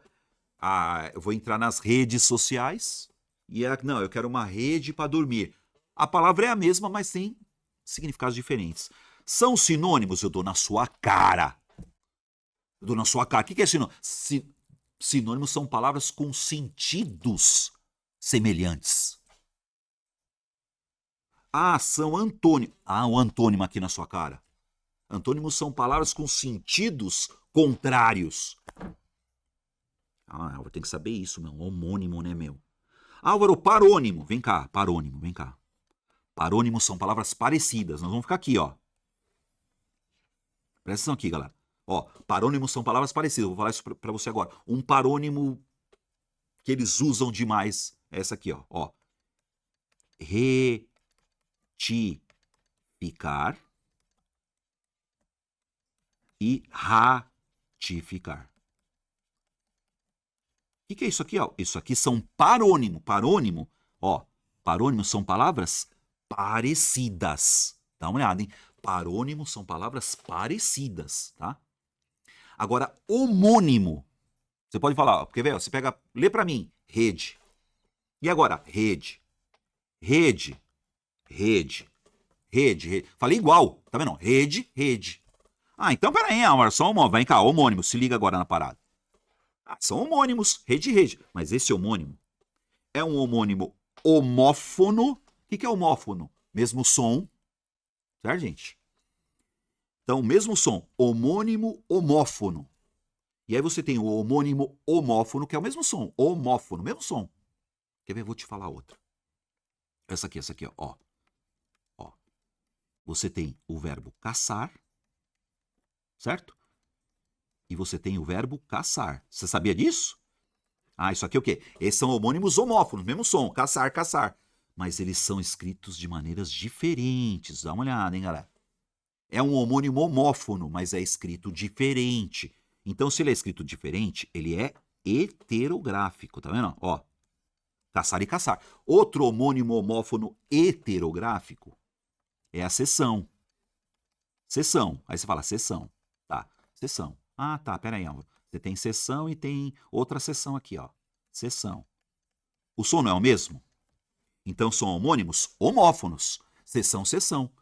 A: Ah, eu vou entrar nas redes sociais e não, eu quero uma rede para dormir. A palavra é a mesma, mas tem significados diferentes. São sinônimos? Eu dou na sua cara. Eu dou na sua cara. O que é sinônimo? Sinônimos são palavras com sentidos semelhantes. Ah, são antônimos. Ah, o antônimo aqui na sua cara. Antônimos são palavras com sentidos contrários. Ah, eu tenho que saber isso, meu. Homônimo, né, meu? Álvaro, parônimo. Vem cá, parônimo, vem cá. Parônimos são palavras parecidas. Nós vamos ficar aqui, ó. Presta atenção aqui, galera. Ó, parônimos são palavras parecidas. Eu vou falar isso pra você agora. Um parônimo que eles usam demais é essa aqui, ó. Retificar e ratificar. O que é isso aqui, ó? Isso aqui são parônimo. Parônimo, ó. Parônimos são palavras parecidas. Dá uma olhada, hein? Parônimos são palavras parecidas, tá? Agora, homônimo. Você pode falar, ó, porque, velho, você pega, lê pra mim, rede. E agora, rede. Rede. Rede. Rede, rede. Falei igual, tá vendo? Rede, rede. Ah, então peraí, amor, só homônimo. Vem cá, homônimo, se liga agora na parada. Ah, são homônimos, rede, rede. Mas esse homônimo é um homônimo homófono. O que é homófono? Mesmo som, certo, gente? Então, mesmo som, homônimo, homófono. E aí você tem o homônimo homófono, que é o mesmo som, homófono, mesmo som. Quer ver? Eu vou te falar outra. Essa aqui, ó. Ó. Você tem o verbo caçar, certo? E você tem o verbo caçar. Você sabia disso? Ah, isso aqui é o quê? Esses são homônimos homófonos, mesmo som, caçar, caçar. Mas eles são escritos de maneiras diferentes. Dá uma olhada, hein, galera? É um homônimo homófono, mas é escrito diferente. Então, se ele é escrito diferente, ele é heterográfico, tá vendo? Ó, caçar e caçar. Outro homônimo homófono heterográfico é a seção. Seção. Aí você fala seção. Tá, seção. Ah, tá, pera aí, Álvaro. Você tem seção e tem outra seção aqui, ó. Seção. O som não é o mesmo? Então são homônimos homófonos. Seção, seção.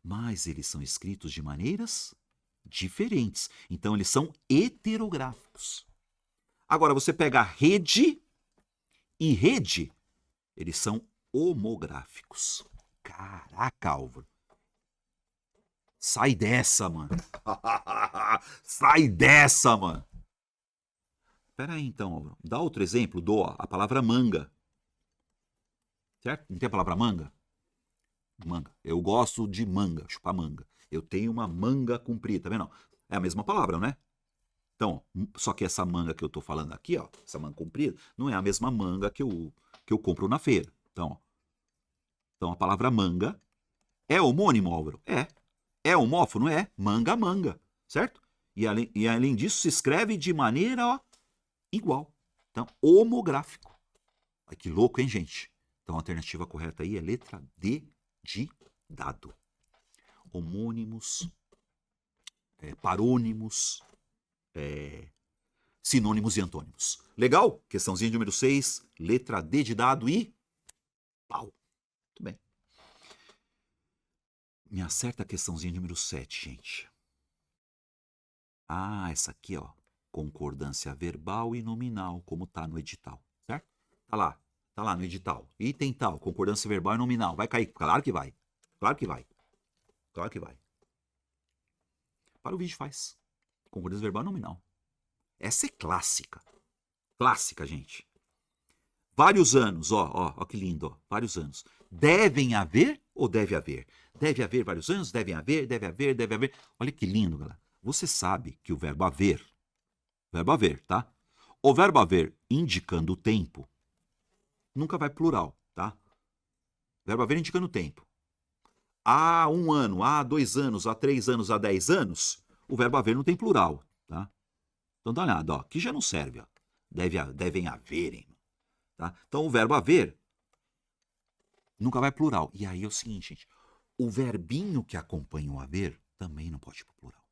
A: Mas eles são escritos de maneiras diferentes. Então eles são heterográficos. Agora você pega rede e rede, eles são homográficos. Caraca, Álvaro. Sai dessa, mano. Sai dessa, mano. Pera aí, então, Álvaro. Dá outro exemplo. Dou a palavra manga. Certo? Não tem a palavra manga? Manga. Eu gosto de manga, chupar manga. Eu tenho uma manga comprida, tá vendo? É a mesma palavra, né? Então, só que essa manga que eu tô falando aqui, ó, essa manga comprida, não é a mesma manga que eu compro na feira. Então a palavra manga é homônimo, Álvaro? É. É homófono? É. Manga, manga. Certo? E além disso, se escreve de maneira, ó, igual. Então, homográfico. Ai, que louco, hein, gente? Então, a alternativa correta aí é letra D de dado. Homônimos, parônimos, sinônimos e antônimos. Legal? Questãozinha número 6, letra D de dado e pau. Muito bem. Me acerta a questãozinha número 7, gente. Ah, essa aqui, ó. Concordância verbal e nominal, como tá no edital, certo? Tá lá no edital. Item tal, concordância verbal e nominal. Vai cair? Claro que vai. Claro que vai. Claro que vai. Para o vídeo faz. Concordância verbal e nominal. Essa é clássica. Clássica, gente. Vários anos, ó que lindo, ó. Vários anos. Devem haver ou deve haver? Deve haver vários anos? Devem haver, deve haver, deve haver. Olha que lindo, galera. Você sabe que o verbo haver, tá? O verbo haver indicando o tempo, nunca vai plural, tá? Verbo haver indicando o tempo. Há 1 ano, há 2 anos, há 3 anos, há 10 anos, o verbo haver não tem plural, tá? Então dá uma olhada, ó, aqui já não serve, ó. Devem haverem, tá? Então o verbo haver nunca vai plural. E aí é o seguinte, gente, o verbinho que acompanha o haver também não pode ir pro plural.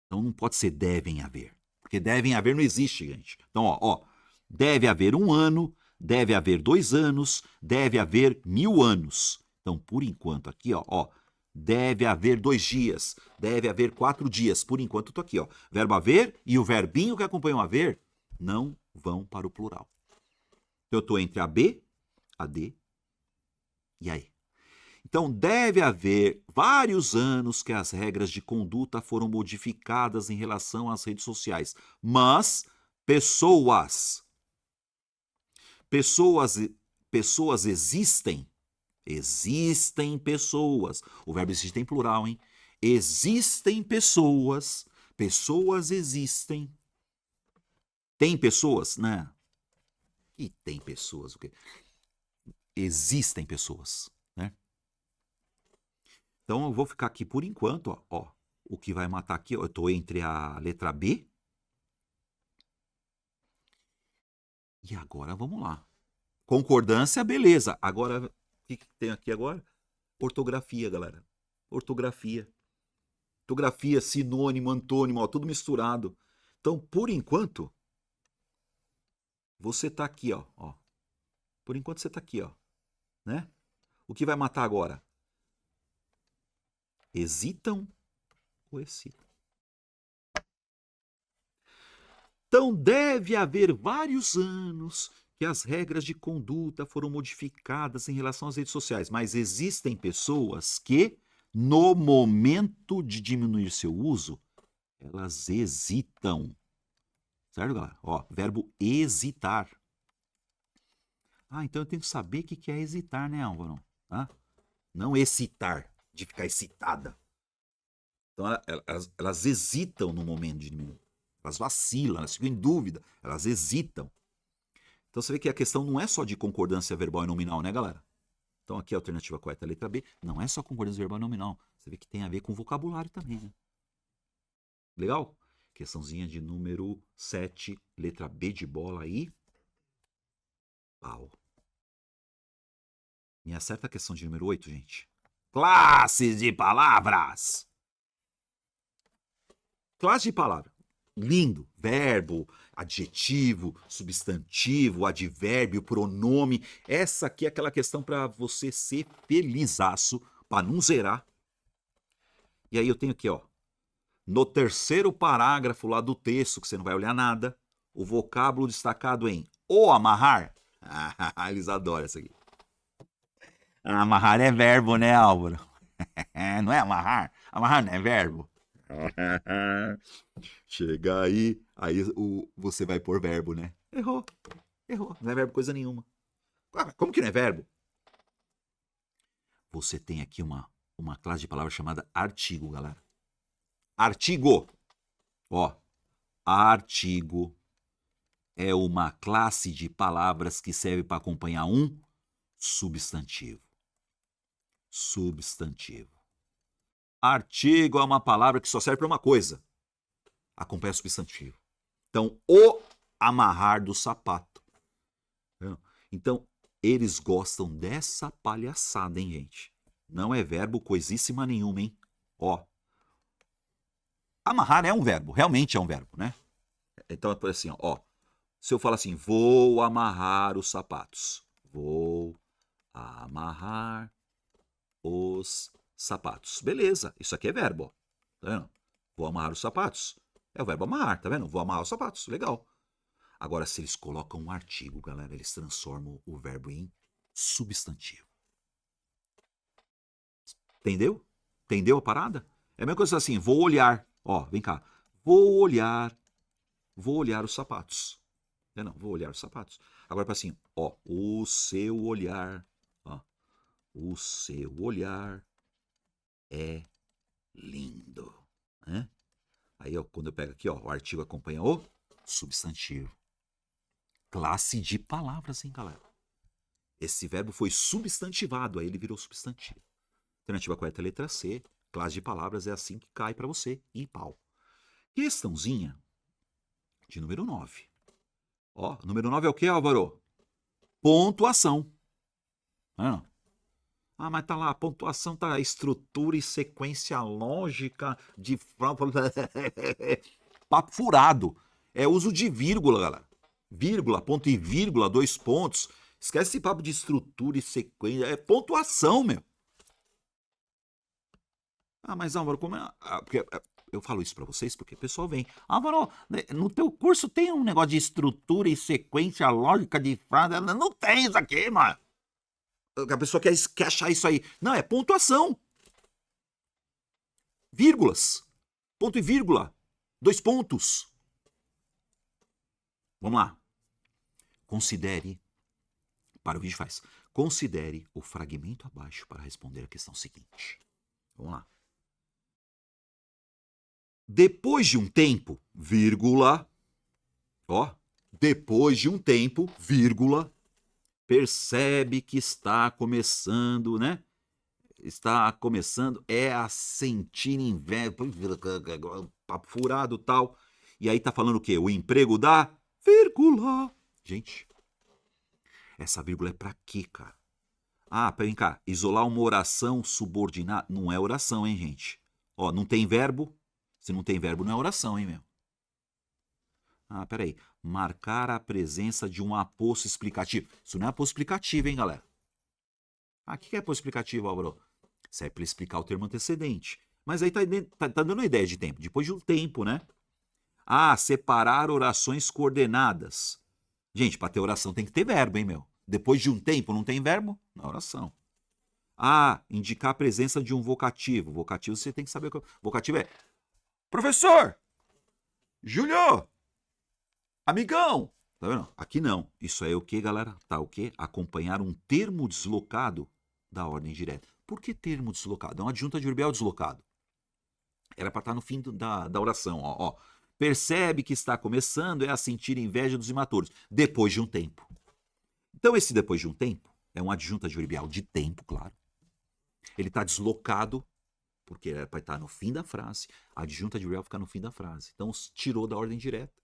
A: Então não pode ser devem haver, porque devem haver não existe, gente. Então, ó, deve haver 1 ano, deve haver 2 anos, deve haver 1000 anos. Então, por enquanto, aqui, ó, deve haver 2 dias, deve haver 4 dias. Por enquanto, eu tô aqui, ó. Verbo haver e o verbinho que acompanha o haver não vão para o plural. Então, eu tô entre a B, a D e a E. Então, deve haver vários anos que as regras de conduta foram modificadas em relação às redes sociais. Mas pessoas existem. Existem pessoas. O verbo existe em plural, hein? Existem pessoas. Pessoas existem. Tem pessoas, né? E tem pessoas, o quê? Existem pessoas, né? Então eu vou ficar aqui por enquanto, ó. O que vai matar aqui, ó, eu estou entre a letra B. E agora vamos lá. Concordância, beleza. Agora, o que tem aqui agora? Ortografia, galera. Ortografia. Ortografia, sinônimo, antônimo, ó, tudo misturado. Então, por enquanto, você está aqui, ó. Por enquanto você está aqui, ó. Né? O que vai matar agora? Hesitam ou excitam? Então, deve haver vários anos que as regras de conduta foram modificadas em relação às redes sociais, mas existem pessoas que, no momento de diminuir seu uso, elas hesitam. Certo, galera? Ó, verbo hesitar. Ah, então eu tenho que saber o que é hesitar, né, Álvaro? Ah, não excitar, de ficar excitada. Então, elas hesitam no momento de diminuir. Elas vacilam, elas ficam em dúvida, elas hesitam. Então você vê que a questão não é só de concordância verbal e nominal, né, galera? Então aqui a alternativa correta é a letra B. Não é só concordância verbal e nominal. Você vê que tem a ver com vocabulário também, né? Legal? Questãozinha de número 7, letra B de bola aí. Pau. Me acerta a questão de número 8, gente. Classes de palavras. Classe de palavra. Lindo. Verbo, adjetivo, substantivo, advérbio, pronome. Essa aqui é aquela questão para você ser felizaço, para não zerar. E aí eu tenho aqui, ó. No terceiro parágrafo lá do texto, que você não vai olhar nada, o vocábulo destacado em o amarrar. Eles adoram isso aqui. Amarrar é verbo, né, Álvaro? Não é amarrar? Amarrar não é verbo? Chega aí você vai pôr verbo, né? Errou. Não é verbo coisa nenhuma. Como que não é verbo? Você tem aqui uma classe de palavras chamada artigo, galera. Artigo. Ó, artigo é uma classe de palavras que serve para acompanhar um substantivo. Substantivo. Artigo é uma palavra que só serve para uma coisa. Acompanha o substantivo. Então, o amarrar do sapato. Então, eles gostam dessa palhaçada, hein, gente? Não é verbo coisíssima nenhuma, hein? Ó. Amarrar é um verbo, realmente é um verbo, né? Então, é assim, ó. Se eu falar assim, vou amarrar os sapatos. Vou amarrar os sapatos. Beleza, isso aqui é verbo, ó. Tá vendo? Vou amarrar os sapatos. É o verbo amarrar, tá vendo? Vou amarrar os sapatos, legal. Agora, se eles colocam um artigo, galera, eles transformam o verbo em substantivo. Entendeu? Entendeu a parada? É a mesma coisa assim, vou olhar. Ó, vem cá. Vou olhar os sapatos. Não, vou olhar os sapatos. Agora para assim, ó, o seu olhar, ó, o seu olhar é lindo, né? Aí, ó, quando eu pego aqui, ó, o artigo acompanha o substantivo. Classe de palavras, hein, galera? Esse verbo foi substantivado, aí ele virou substantivo. Alternativa correta, letra C. Classe de palavras é assim que cai para você, em pau. Questãozinha de número 9. Ó, número 9 é o que, Álvaro? Pontuação. Não. Ah, mas tá lá, a pontuação tá estrutura e sequência lógica de papo furado. É uso de vírgula, galera. Vírgula, ponto e vírgula, 2 pontos. Esquece esse papo de estrutura e sequência. É pontuação, meu. Ah, mas Álvaro, como é? Porque eu falo isso pra vocês porque o pessoal vem. Álvaro, no teu curso tem um negócio de estrutura e sequência lógica de frase. Não tem isso aqui, mano. A pessoa quer achar isso aí. Não, é pontuação. Vírgulas. Ponto e vírgula. 2 pontos. Vamos lá. Considere, para o vídeo faz, considere o fragmento abaixo para responder a questão seguinte. Vamos lá. Depois de um tempo, vírgula, ó, depois de um tempo, vírgula, percebe que está começando, né? Está começando a sentir inveja, papo furado e tal. E aí tá falando o quê? O emprego da vírgula. Gente, essa vírgula é pra quê, cara? Ah, vem cá, isolar uma oração subordinada. Não é oração, hein, gente? Ó, não tem verbo. Se não tem verbo, não é oração, hein, meu? Ah, peraí. Marcar a presença de um aposto explicativo. Isso não é aposto explicativo, hein, galera? Ah, o que é aposto explicativo, Álvaro? Serve para explicar o termo antecedente. Mas aí tá dando uma ideia de tempo. Depois de um tempo, né? Ah, separar orações coordenadas. Gente, para ter oração tem que ter verbo, hein, meu? Depois de um tempo não tem verbo? Na oração. Ah, indicar a presença de um vocativo. Vocativo você tem que saber o que vocativo é. Professor! Júlio! Amigão! Tá vendo? Aqui não. Isso é o que, galera? Tá o quê? Acompanhar um termo deslocado da ordem direta. Por que termo deslocado? É uma adjunta adverbial deslocado. Era para estar no fim da oração. Ó. Percebe que está começando a sentir inveja dos imaturos. Depois de um tempo. Então, esse depois de um tempo é uma adjunta adverbial de tempo, claro. Ele está deslocado porque era para estar no fim da frase. A adjunta de real fica no fim da frase. Então tirou da ordem direta.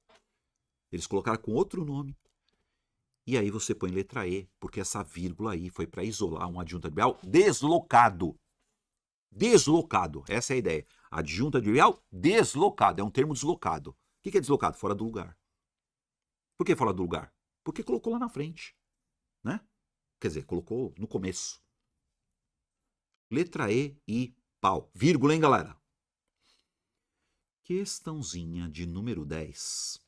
A: Eles colocaram com outro nome. E aí você põe letra E, porque essa vírgula aí foi para isolar um adjunta de real deslocado. Deslocado, essa é a ideia. Adjunta de real deslocado, é um termo deslocado. O que é deslocado? Fora do lugar. Por que fora do lugar? Porque colocou lá na frente, né? Quer dizer, colocou no começo. Letra E, pau. Vírgula, hein, galera? Questãozinha de número 10.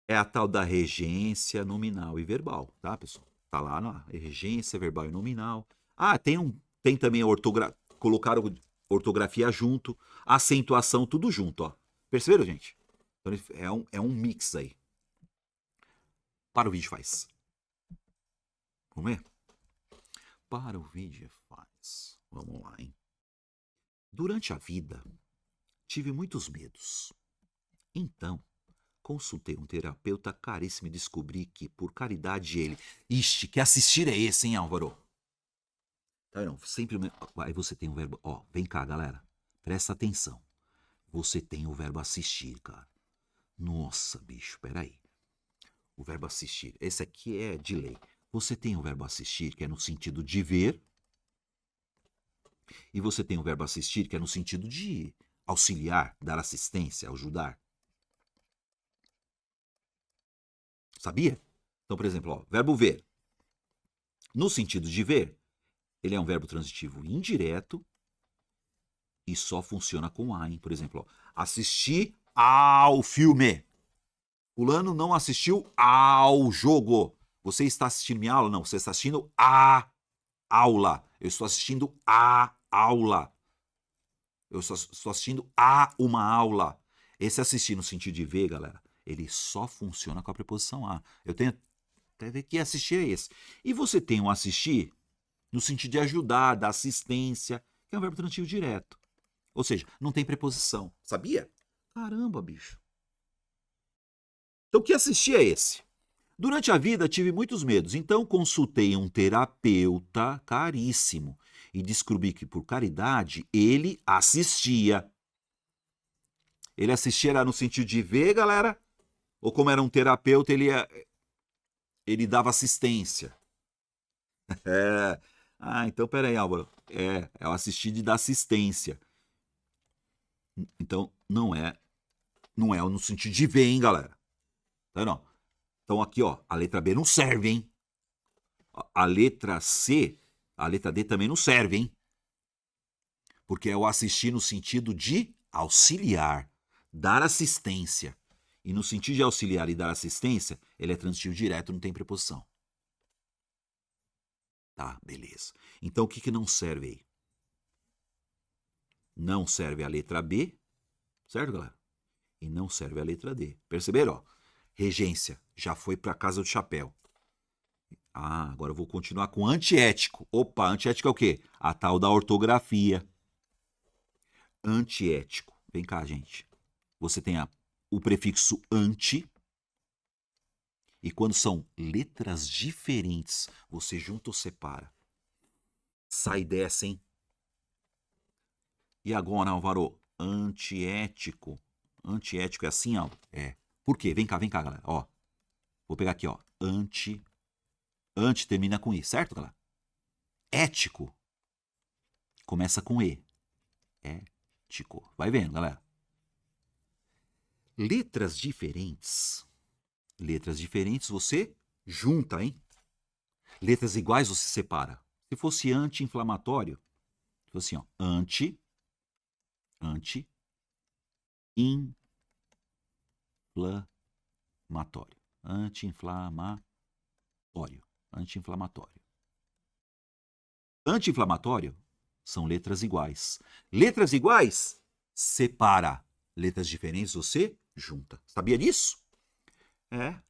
A: É a tal da regência nominal e verbal, tá, pessoal? Tá lá na regência verbal e nominal. Ah, tem também colocaram ortografia junto, acentuação, tudo junto, ó. Perceberam, gente? Então, é um mix aí. Para o vídeo faz. Vamos ver? Para o vídeo faz. Vamos lá, hein? Durante a vida, tive muitos medos. Então, consultei um terapeuta caríssimo e descobri que, por caridade, ele... Ixi, que assistir é esse, hein, Álvaro? Tá, não, sempre... Aí você tem o verbo... Ó, vem cá, galera. Presta atenção. Você tem o verbo assistir, cara. Nossa, bicho, peraí. O verbo assistir. Esse aqui é de lei. Você tem o verbo assistir, que é no sentido de ver. E você tem o verbo assistir, que é no sentido de auxiliar, dar assistência, ajudar. Sabia? Então, por exemplo, ó, verbo ver. No sentido de ver, ele é um verbo transitivo indireto e só funciona com a, hein? Por exemplo, ó, assistir ao filme. Fulano não assistiu ao jogo. Você está assistindo minha aula? Não, você está assistindo a aula. Eu estou assistindo a aula. Eu estou assistindo a uma aula. Esse assistir no sentido de ver, galera, ele só funciona com a preposição a. Eu tenho até ver que assistir é esse. E você tem um assistir no sentido de ajudar, dar assistência, que é um verbo transitivo direto. Ou seja, não tem preposição. Sabia? Caramba, bicho. Então, que assistir é esse? Durante a vida tive muitos medos, então consultei um terapeuta caríssimo e descobri que, por caridade, ele assistia. Ele assistia era no sentido de ver, galera? Ou como era um terapeuta, ele dava assistência? É. Ah, então peraí, Álvaro. É o assistir de dar assistência. Então não é no sentido de ver, hein, galera? Tá, não. Então aqui, ó, a letra B não serve, hein? A letra C, a letra D também não serve, hein? Porque é o assistir no sentido de auxiliar, dar assistência. E no sentido de auxiliar e dar assistência, ele é transitivo direto, não tem preposição. Tá, beleza. Então o que não serve aí? Não serve a letra B, certo, galera? E não serve a letra D. Perceberam? Ó, regência, já foi para casa do chapéu. Ah, agora eu vou continuar com antiético. Opa, antiético é o quê? A tal da ortografia. Antiético. Vem cá, gente. Você tem o prefixo anti. E quando são letras diferentes, você junta ou separa? Sai dessa, hein? E agora, Álvaro? Antiético. Antiético é assim, ó. É. Por quê? Vem cá, galera. Ó. Vou pegar aqui, ó. Anti termina com I, certo, galera? Ético começa com E. Ético. Vai vendo, galera. Letras diferentes você junta, hein? Letras iguais você separa. Se fosse anti-inflamatório, se fosse assim, ó, anti-inflamatório. Anti-inflamatório. Anti-inflamatório são letras iguais. Letras iguais, separa. Letras diferentes, você junta. Sabia disso? É.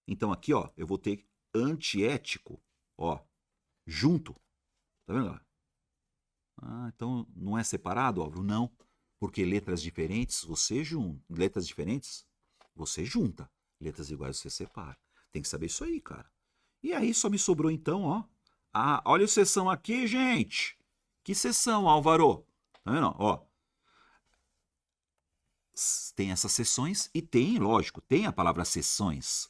A: Então aqui, ó, eu vou ter antiético, ó, junto. Tá vendo? Ah, então não é separado, óbvio? Não. Porque letras diferentes, você junta. Letras diferentes, você junta. Letras iguais, você separa. Tem que saber isso aí, cara. E aí só me sobrou então, ó. Ah, olha a seção aqui, gente. Que seção, Álvaro? Tá vendo? Ó, tem essas seções e tem, lógico, tem a palavra seções.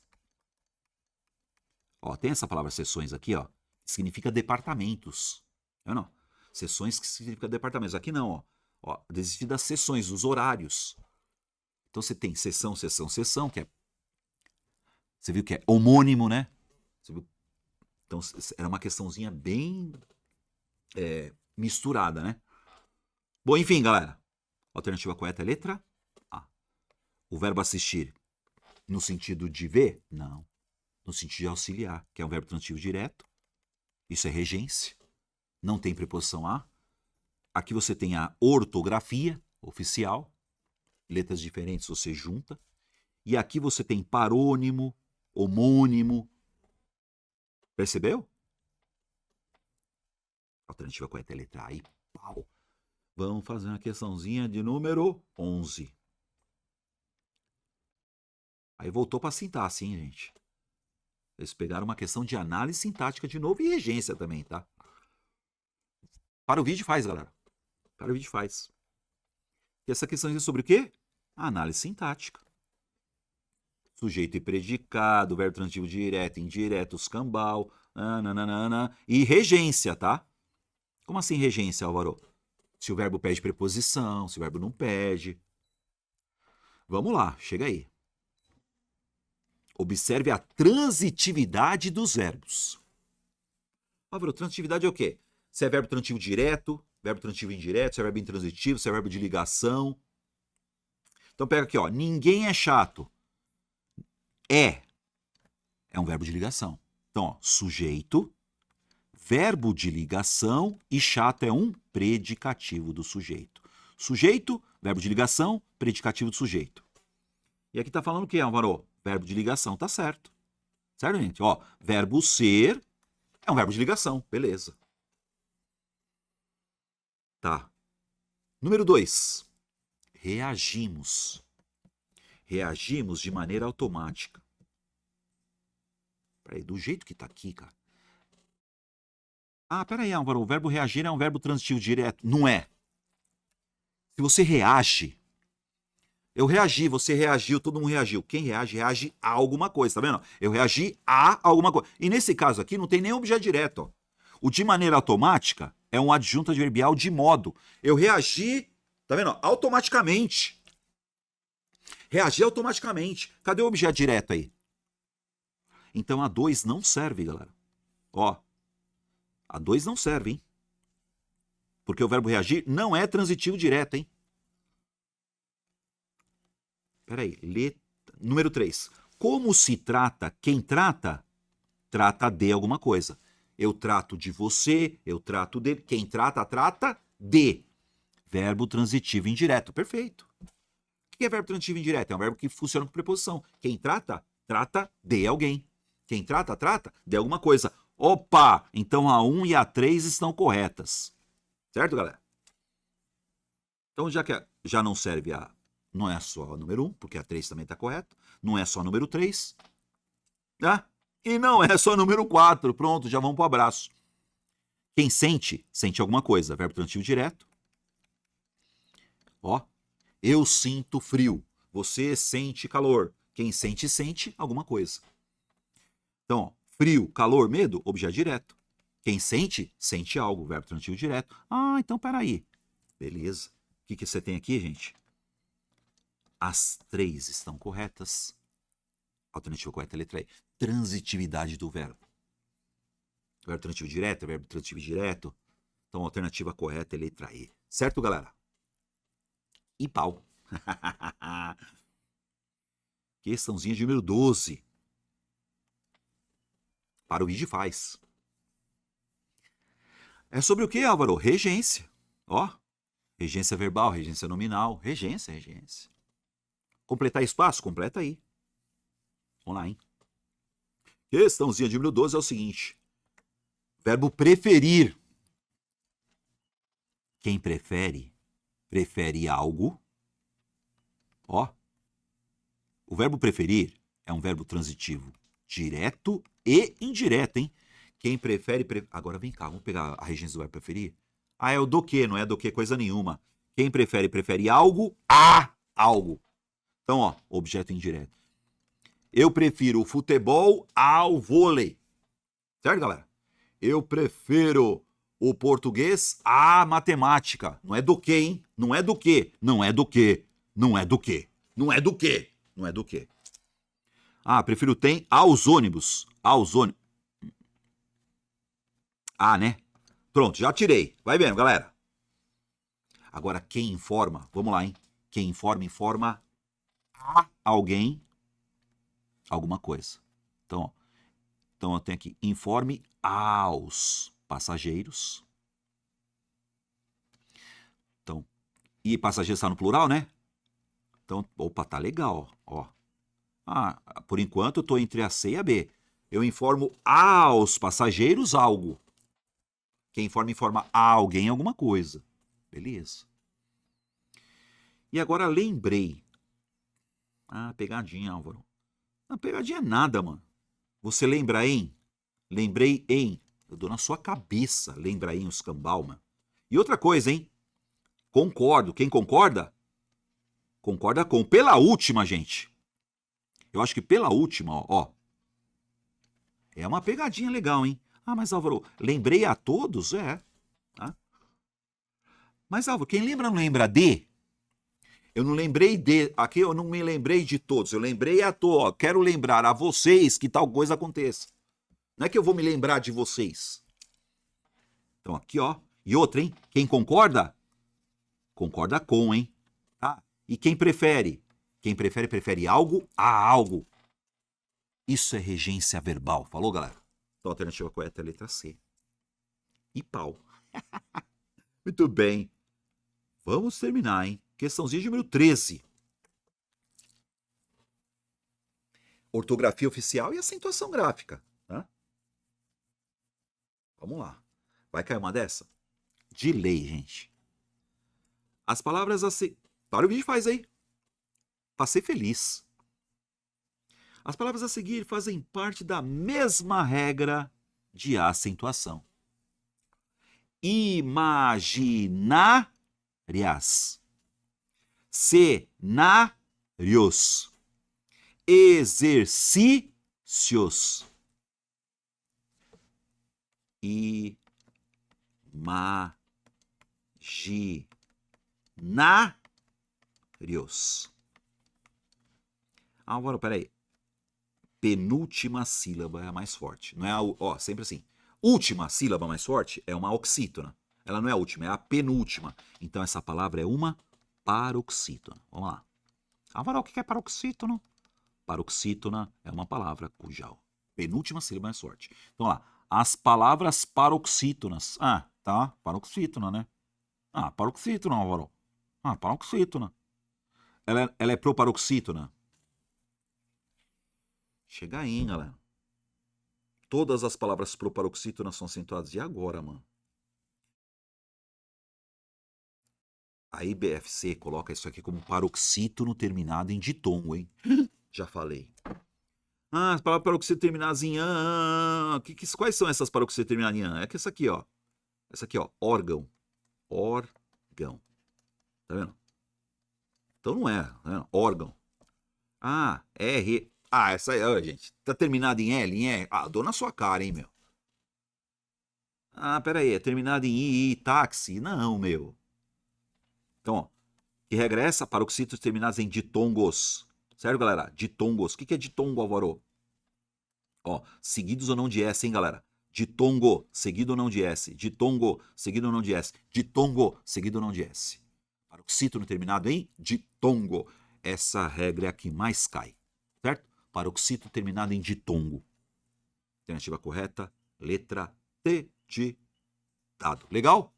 A: Ó, tem essa palavra seções aqui, ó, que significa departamentos. Tá vendo? Seções que significa departamentos. Aqui não, ó. Ó, desistir das seções, dos horários. Então você tem seção, seção, seção, que é... Você viu que é homônimo, né? Você viu? Então era uma questãozinha bem misturada, né? Bom, enfim, galera. Alternativa correta é letra A. O verbo assistir no sentido de ver? Não. No sentido de auxiliar, que é um verbo transitivo direto. Isso é regência. Não tem preposição a. Aqui você tem a ortografia oficial. Letras diferentes você junta. E aqui você tem parônimo, homônimo. Percebeu? Alternativa correta é letra A e pau. Vamos fazer uma questãozinha de número 11. Aí voltou para sintaxe, hein, gente? Eles pegaram uma questão de análise sintática de novo e regência também, tá? Para o vídeo faz, galera. Para o vídeo faz. E essa questão é sobre o quê? Análise sintática. Sujeito e predicado, verbo transitivo direto, indireto, escambau, nananana, e regência, tá? Como assim regência, Álvaro? Se o verbo pede preposição, se o verbo não pede. Vamos lá, chega aí. Observe a transitividade dos verbos. Álvaro, transitividade é o quê? Se é verbo transitivo direto, verbo transitivo indireto, se é verbo intransitivo, se é verbo de ligação. Então pega aqui, ó. Ninguém é chato. É um verbo de ligação. Então, ó, sujeito, verbo de ligação e chato é um predicativo do sujeito. Sujeito, verbo de ligação, predicativo do sujeito. E aqui tá falando o que, Álvaro? Verbo de ligação, tá certo. Certo, gente? Ó, verbo ser é um verbo de ligação, beleza. Tá. Número 2. Reagimos. Reagimos de maneira automática. Peraí, do jeito que tá aqui, cara. Ah, peraí, Álvaro, o verbo reagir é um verbo transitivo direto. Não é. Se você reage, eu reagi, você reagiu, todo mundo reagiu. Quem reage, reage a alguma coisa, tá vendo? Eu reagi a alguma coisa. E nesse caso aqui não tem nem objeto direto, ó. O de maneira automática é um adjunto adverbial de modo. Eu reagi, tá vendo? Automaticamente. Reagi automaticamente. Cadê o objeto direto aí? Então a 2 não serve, galera. Ó, a 2 não serve, hein? Porque o verbo reagir não é transitivo direto, hein? Peraí, número 3. Como se trata? Quem trata? Trata de alguma coisa. Eu trato de você, eu trato de... Quem trata, trata de. Verbo transitivo indireto. Perfeito. O que é verbo transitivo indireto? É um verbo que funciona com preposição. Quem trata, trata de alguém. Quem trata, trata de alguma coisa. Opa! Então a 1 e a 3 estão corretas. Certo, galera? Então, já que já não serve a... Não é só a número 1, porque a 3 também está correta. Não é só a número 3. Tá? E não é só a número 4. Pronto, já vamos para o abraço. Quem sente, sente alguma coisa. Verbo transitivo direto. Ó. Eu sinto frio. Você sente calor. Quem sente, sente alguma coisa. Então, ó, frio, calor, medo, objeto direto. Quem sente, sente algo. Verbo transitivo direto. Ah, então peraí. Beleza. O que você tem aqui, gente? As 3 estão corretas. Alternativa correta é a letra E. Transitividade do verbo. Verbo transitivo direto, verbo transitivo direto. Então a alternativa correta é a letra E. Certo, galera? E pau. Questãozinha de número 12. Para o vídeo faz. É sobre o que, Álvaro? Regência. Ó. Regência verbal, regência nominal. Regência, regência. Completar espaço? Completa aí. Vamos lá, hein? Questãozinha de número 12 é o seguinte. Verbo preferir. Quem prefere, prefere algo. Ó. O verbo preferir é um verbo transitivo direto e indireto, hein? Quem prefere... Agora vem cá, vamos pegar a regência do verbo preferir. Ah, é o do que, não é do que coisa nenhuma. Quem prefere, prefere algo a algo. Então, ó, objeto indireto. Eu prefiro o futebol ao vôlei. Certo, galera? Eu prefiro o português à matemática. Não é do que, hein? Não é do que. Não é do que. Não é do que. Não é do que. Não é do que. Ah, prefiro tem aos ônibus. Aos ônibus. Ah, né? Pronto, já tirei. Vai vendo, galera. Agora, quem informa, vamos lá, hein? Quem informa, informa a alguém alguma coisa. Então eu tenho aqui, informe aos passageiros. Então, e passageiro está no plural, né? Então, opa, tá legal, ó. Ah, por enquanto eu tô entre a C e a B. Eu informo aos passageiros algo. Quem informa, informa a alguém alguma coisa. Beleza. E agora lembrei. Ah, pegadinha, Álvaro. Não, pegadinha é nada, mano. Você lembra em? Lembrei em. Eu dou na sua cabeça, lembra em os cambal, mano. E outra coisa, hein? Concordo. Quem concorda? Concorda com. Pela última, gente. Eu acho que pela última, ó. É uma pegadinha legal, hein? Ah, mas Álvaro, lembrei a todos? É. Tá? Mas Álvaro, quem lembra não lembra de? Eu não lembrei de. Aqui eu não me lembrei de todos. Eu lembrei a todos. Quero lembrar a vocês que tal coisa aconteça. Não é que eu vou me lembrar de vocês. Então aqui, ó. E outra, hein? Quem concorda? Concorda com, hein? Tá? E quem prefere? Quem prefere, prefere algo a algo. Isso é regência verbal. Falou, galera? Então a alternativa correta é a letra C. E pau. Muito bem. Vamos terminar, hein? Questãozinha de número 13. Ortografia oficial e acentuação gráfica. Tá? Vamos lá. Vai cair uma dessa? De lei, gente. As palavras assim. Para o vídeo, faz aí. Pra ser feliz. As palavras a seguir fazem parte da mesma regra de acentuação. Imaginárias. Cenários. Exercícios. Imaginários. Agora, peraí. Penúltima sílaba é a mais forte. Não é a, ó, sempre assim. Última sílaba mais forte é uma oxítona. Ela não é a última, é a penúltima. Então essa palavra é uma paroxítona. Vamos lá. Álvaro, o que é paroxítono? Paroxítona é uma palavra cuja penúltima sílaba é mais forte. Então lá. As palavras paroxítonas. Ah, tá. Paroxítona, né? Ah, paroxítona, Álvaro. Ah, paroxítona. Ela é proparoxítona. Chega aí, hein, galera. Todas as palavras proparoxítonas são acentuadas. E agora, mano? A IBFC coloca isso aqui como paroxítono terminado em ditongo, hein? Já falei. Ah, as palavras paroxítono terminadas em an. Quais são essas paroxítonas terminadas em an? É que essa aqui, ó. Essa aqui, ó. Órgão. Órgão. Tá vendo? Então não é, né? Órgão. Ah, R. Ah, essa aí, ó, gente. Tá terminada em L, em E. Ah, dou na sua cara, hein, meu. Ah, pera aí. É terminada em I, táxi? Não, meu. Então, ó. Que regra é essa? Paroxítonos terminados em ditongos. Certo, galera? Ditongos. O que é ditongo, Alvaro? Ó, seguidos ou não de S, hein, galera? Ditongo, seguido ou não de S. Ditongo, seguido ou não de S. Ditongo, seguido ou não de S. Paroxítono terminado em ditongo. Essa regra é a que mais cai. Certo? Paroxítono terminado em ditongo. Alternativa correta, letra T de dado. Legal?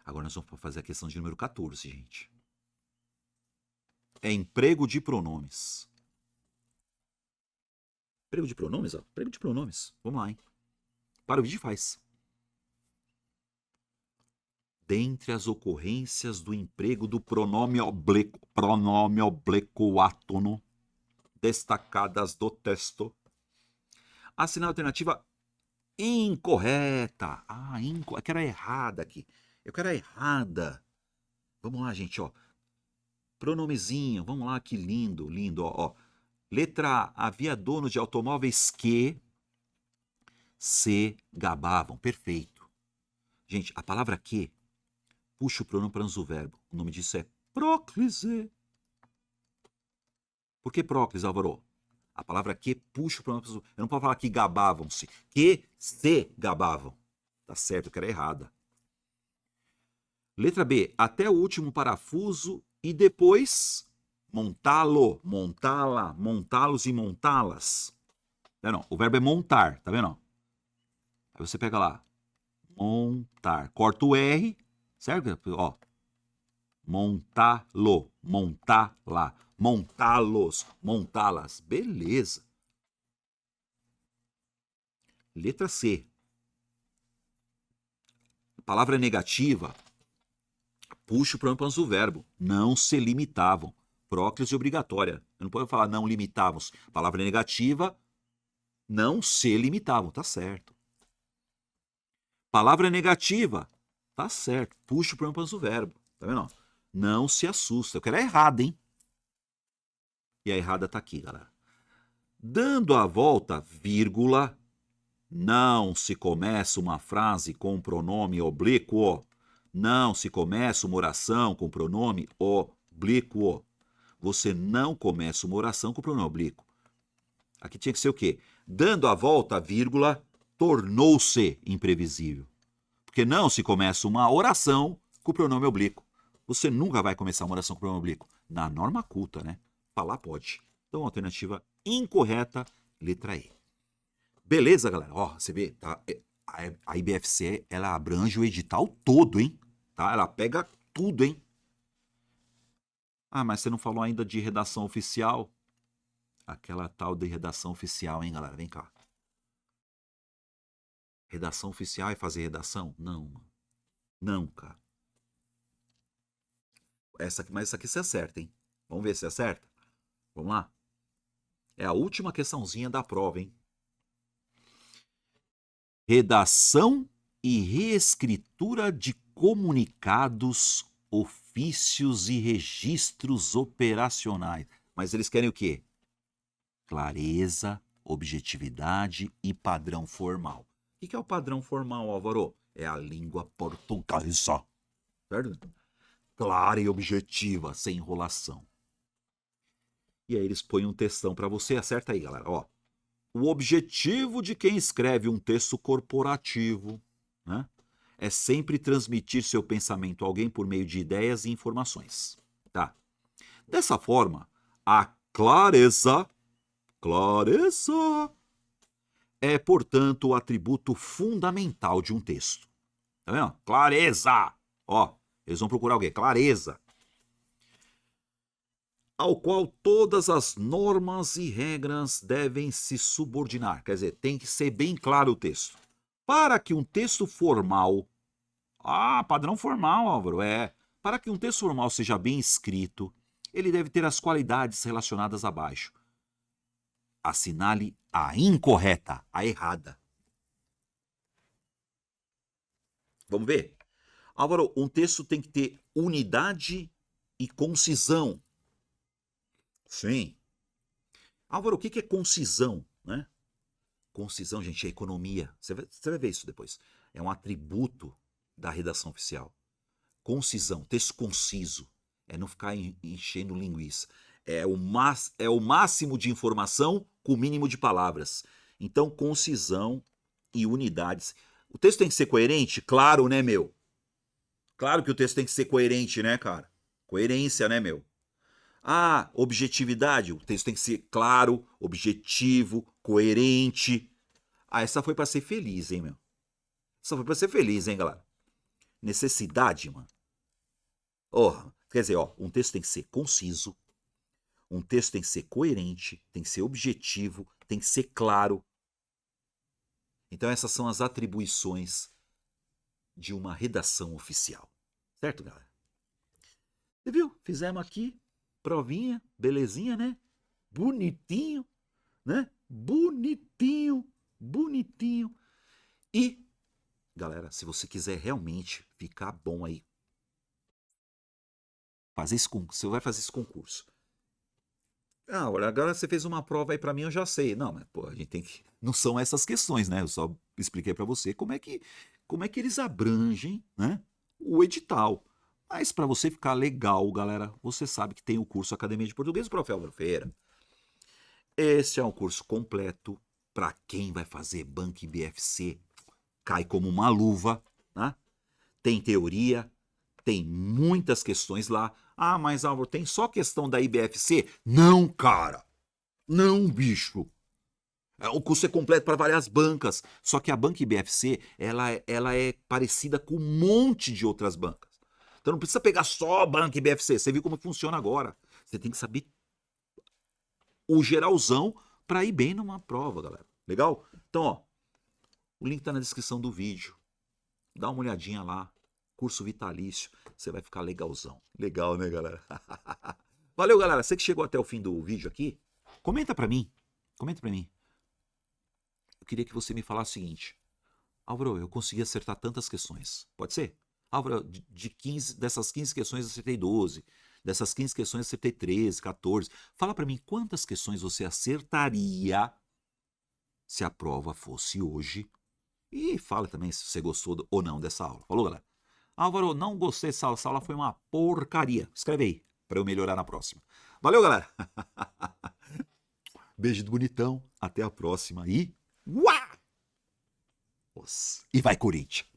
A: Agora nós vamos fazer a questão de número 14, gente. É emprego de pronomes. Emprego de pronomes, ó. Emprego de pronomes. Vamos lá, hein? Para o vídeo faz. Dentre as ocorrências do emprego do pronome oblequoátono, destacadas do texto, assina a alternativa Incorreta. Eu quero a errada aqui. Eu quero a errada. Vamos lá, gente, ó. Pronomezinho, vamos lá, que lindo, lindo, ó. Letra A, havia donos de automóveis que se gabavam. Perfeito. Gente, a palavra que puxa o pronome para o verbo. O nome disso é próclise. Por que próclise, Álvaro? A palavra que puxa o pronome para o verbo. Eu não posso falar que gabavam-se. Que se gabavam. Tá certo, eu quero a errada. Letra B, até o último parafuso e depois montá-lo, montá-la, montá-los e montá-las. Não, o verbo é montar, tá vendo? Aí você pega lá, montar, corta o R, certo? Ó, montá-lo, montá-la, montá-los, montá-las. Beleza. Letra C. Palavra negativa. Puxa o pronome para o verbo. Não se limitavam. Próclise obrigatória. Eu não posso falar não limitavam-se. Palavra negativa, não se limitavam. Tá certo. Palavra negativa. Tá certo. Puxa o pronome para o verbo. Tá vendo? Não se assusta. Eu quero a errada, hein? E a errada tá aqui, galera. Dando a volta, vírgula, não se começa uma frase com pronome oblíquo. Não se começa uma oração com pronome oblíquo. Você não começa uma oração com pronome oblíquo. Aqui tinha que ser o quê? Dando a volta, vírgula, tornou-se imprevisível. Porque não se começa uma oração com pronome oblíquo. Você nunca vai começar uma oração com pronome oblíquo. Na norma culta, né? Falar pode. Então, alternativa incorreta, letra E. Beleza, galera? Ó, você vê, tá? A IBFC, ela abrange o edital todo, hein? Tá? Ela pega tudo, hein? Ah, mas você não falou ainda de redação oficial? Aquela tal de redação oficial, hein, galera? Vem cá. Redação oficial é fazer redação? Não. Não, cara. Mas essa aqui você acerta, hein? Vamos ver se acerta? Vamos lá? É a última questãozinha da prova, hein? Redação e reescritura de comunicados, ofícios e registros operacionais. Mas eles querem o quê? Clareza, objetividade e padrão formal. O que é o padrão formal, Álvaro? É a língua portuguesa. Certo? Clara e objetiva, sem enrolação. E aí eles põem um textão para você. Acerta aí, galera. Ó. O objetivo de quem escreve um texto corporativo, né, é sempre transmitir seu pensamento a alguém por meio de ideias e informações. Tá? Dessa forma, a clareza é, portanto, o atributo fundamental de um texto. Tá vendo? Clareza! Ó, eles vão procurar o quê? Clareza. Ao qual todas as normas e regras devem se subordinar. Quer dizer, tem que ser bem claro o texto. Para que um texto formal... padrão formal, Álvaro, Para que um texto formal seja bem escrito, ele deve ter as qualidades relacionadas abaixo. Assinale a incorreta, a errada. Vamos ver? Álvaro, um texto tem que ter unidade e concisão. Sim. Álvaro, o que é concisão, né? Concisão, gente, é economia. Você vai ver isso depois. É um atributo da redação oficial. Concisão, texto conciso. É não ficar enchendo linguiça. É o máximo de informação com o mínimo de palavras. Então, concisão e unidades. O texto tem que ser coerente? Claro, né, meu? Claro que o texto tem que ser coerente, né, cara? Coerência, né, meu? Objetividade. O texto tem que ser claro, objetivo, coerente. Essa foi pra ser feliz, hein, meu? Essa foi pra ser feliz, hein, galera? Necessidade, mano. Quer dizer, um texto tem que ser conciso, um texto tem que ser coerente, tem que ser objetivo, tem que ser claro. Então essas são as atribuições de uma redação oficial. Certo, galera? Você viu? Fizemos aqui, provinha, belezinha, né? Bonitinho, né? Bonitinho, bonitinho. E, galera, se você quiser realmente ficar bom aí, você vai fazer esse concurso. Ah, olha, agora você fez uma prova aí pra mim, eu já sei. Não, mas pô, a gente tem que. Não são essas questões, né? Eu só expliquei pra você como é que eles abrangem, né? O edital. Mas pra você ficar legal, galera, você sabe que tem o curso Academia de Português do Prof. Álvaro Ferreira. Esse é um curso completo pra quem vai fazer Banco BFC. Cai como uma luva, né? Tem teoria, tem muitas questões lá. Ah, mas Álvaro, tem só questão da IBFC? Não, cara. Não, bicho. O curso é completo para várias bancas. Só que a banca IBFC, ela é parecida com um monte de outras bancas. Então não precisa pegar só a banca IBFC. Você viu como funciona agora. Você tem que saber o geralzão para ir bem numa prova, galera. Legal? Então, ó, o link tá na descrição do vídeo. Dá uma olhadinha lá. Curso vitalício. Você vai ficar legalzão. Legal, né, galera? Valeu, galera. Você que chegou até o fim do vídeo aqui, comenta pra mim. Comenta pra mim. Eu queria que você me falasse o seguinte. Álvaro, eu consegui acertar tantas questões. Pode ser? Álvaro, dessas 15 questões eu acertei 12. Dessas 15 questões eu acertei 13, 14. Fala pra mim quantas questões você acertaria se a prova fosse hoje. E fala também se você gostou ou não dessa aula. Falou, galera? Álvaro, não gostei dessa aula. Essa aula foi uma porcaria. Escreve aí, pra eu melhorar na próxima. Valeu, galera. Beijo do bonitão. Até a próxima. E... Uá! E vai, Corinthians!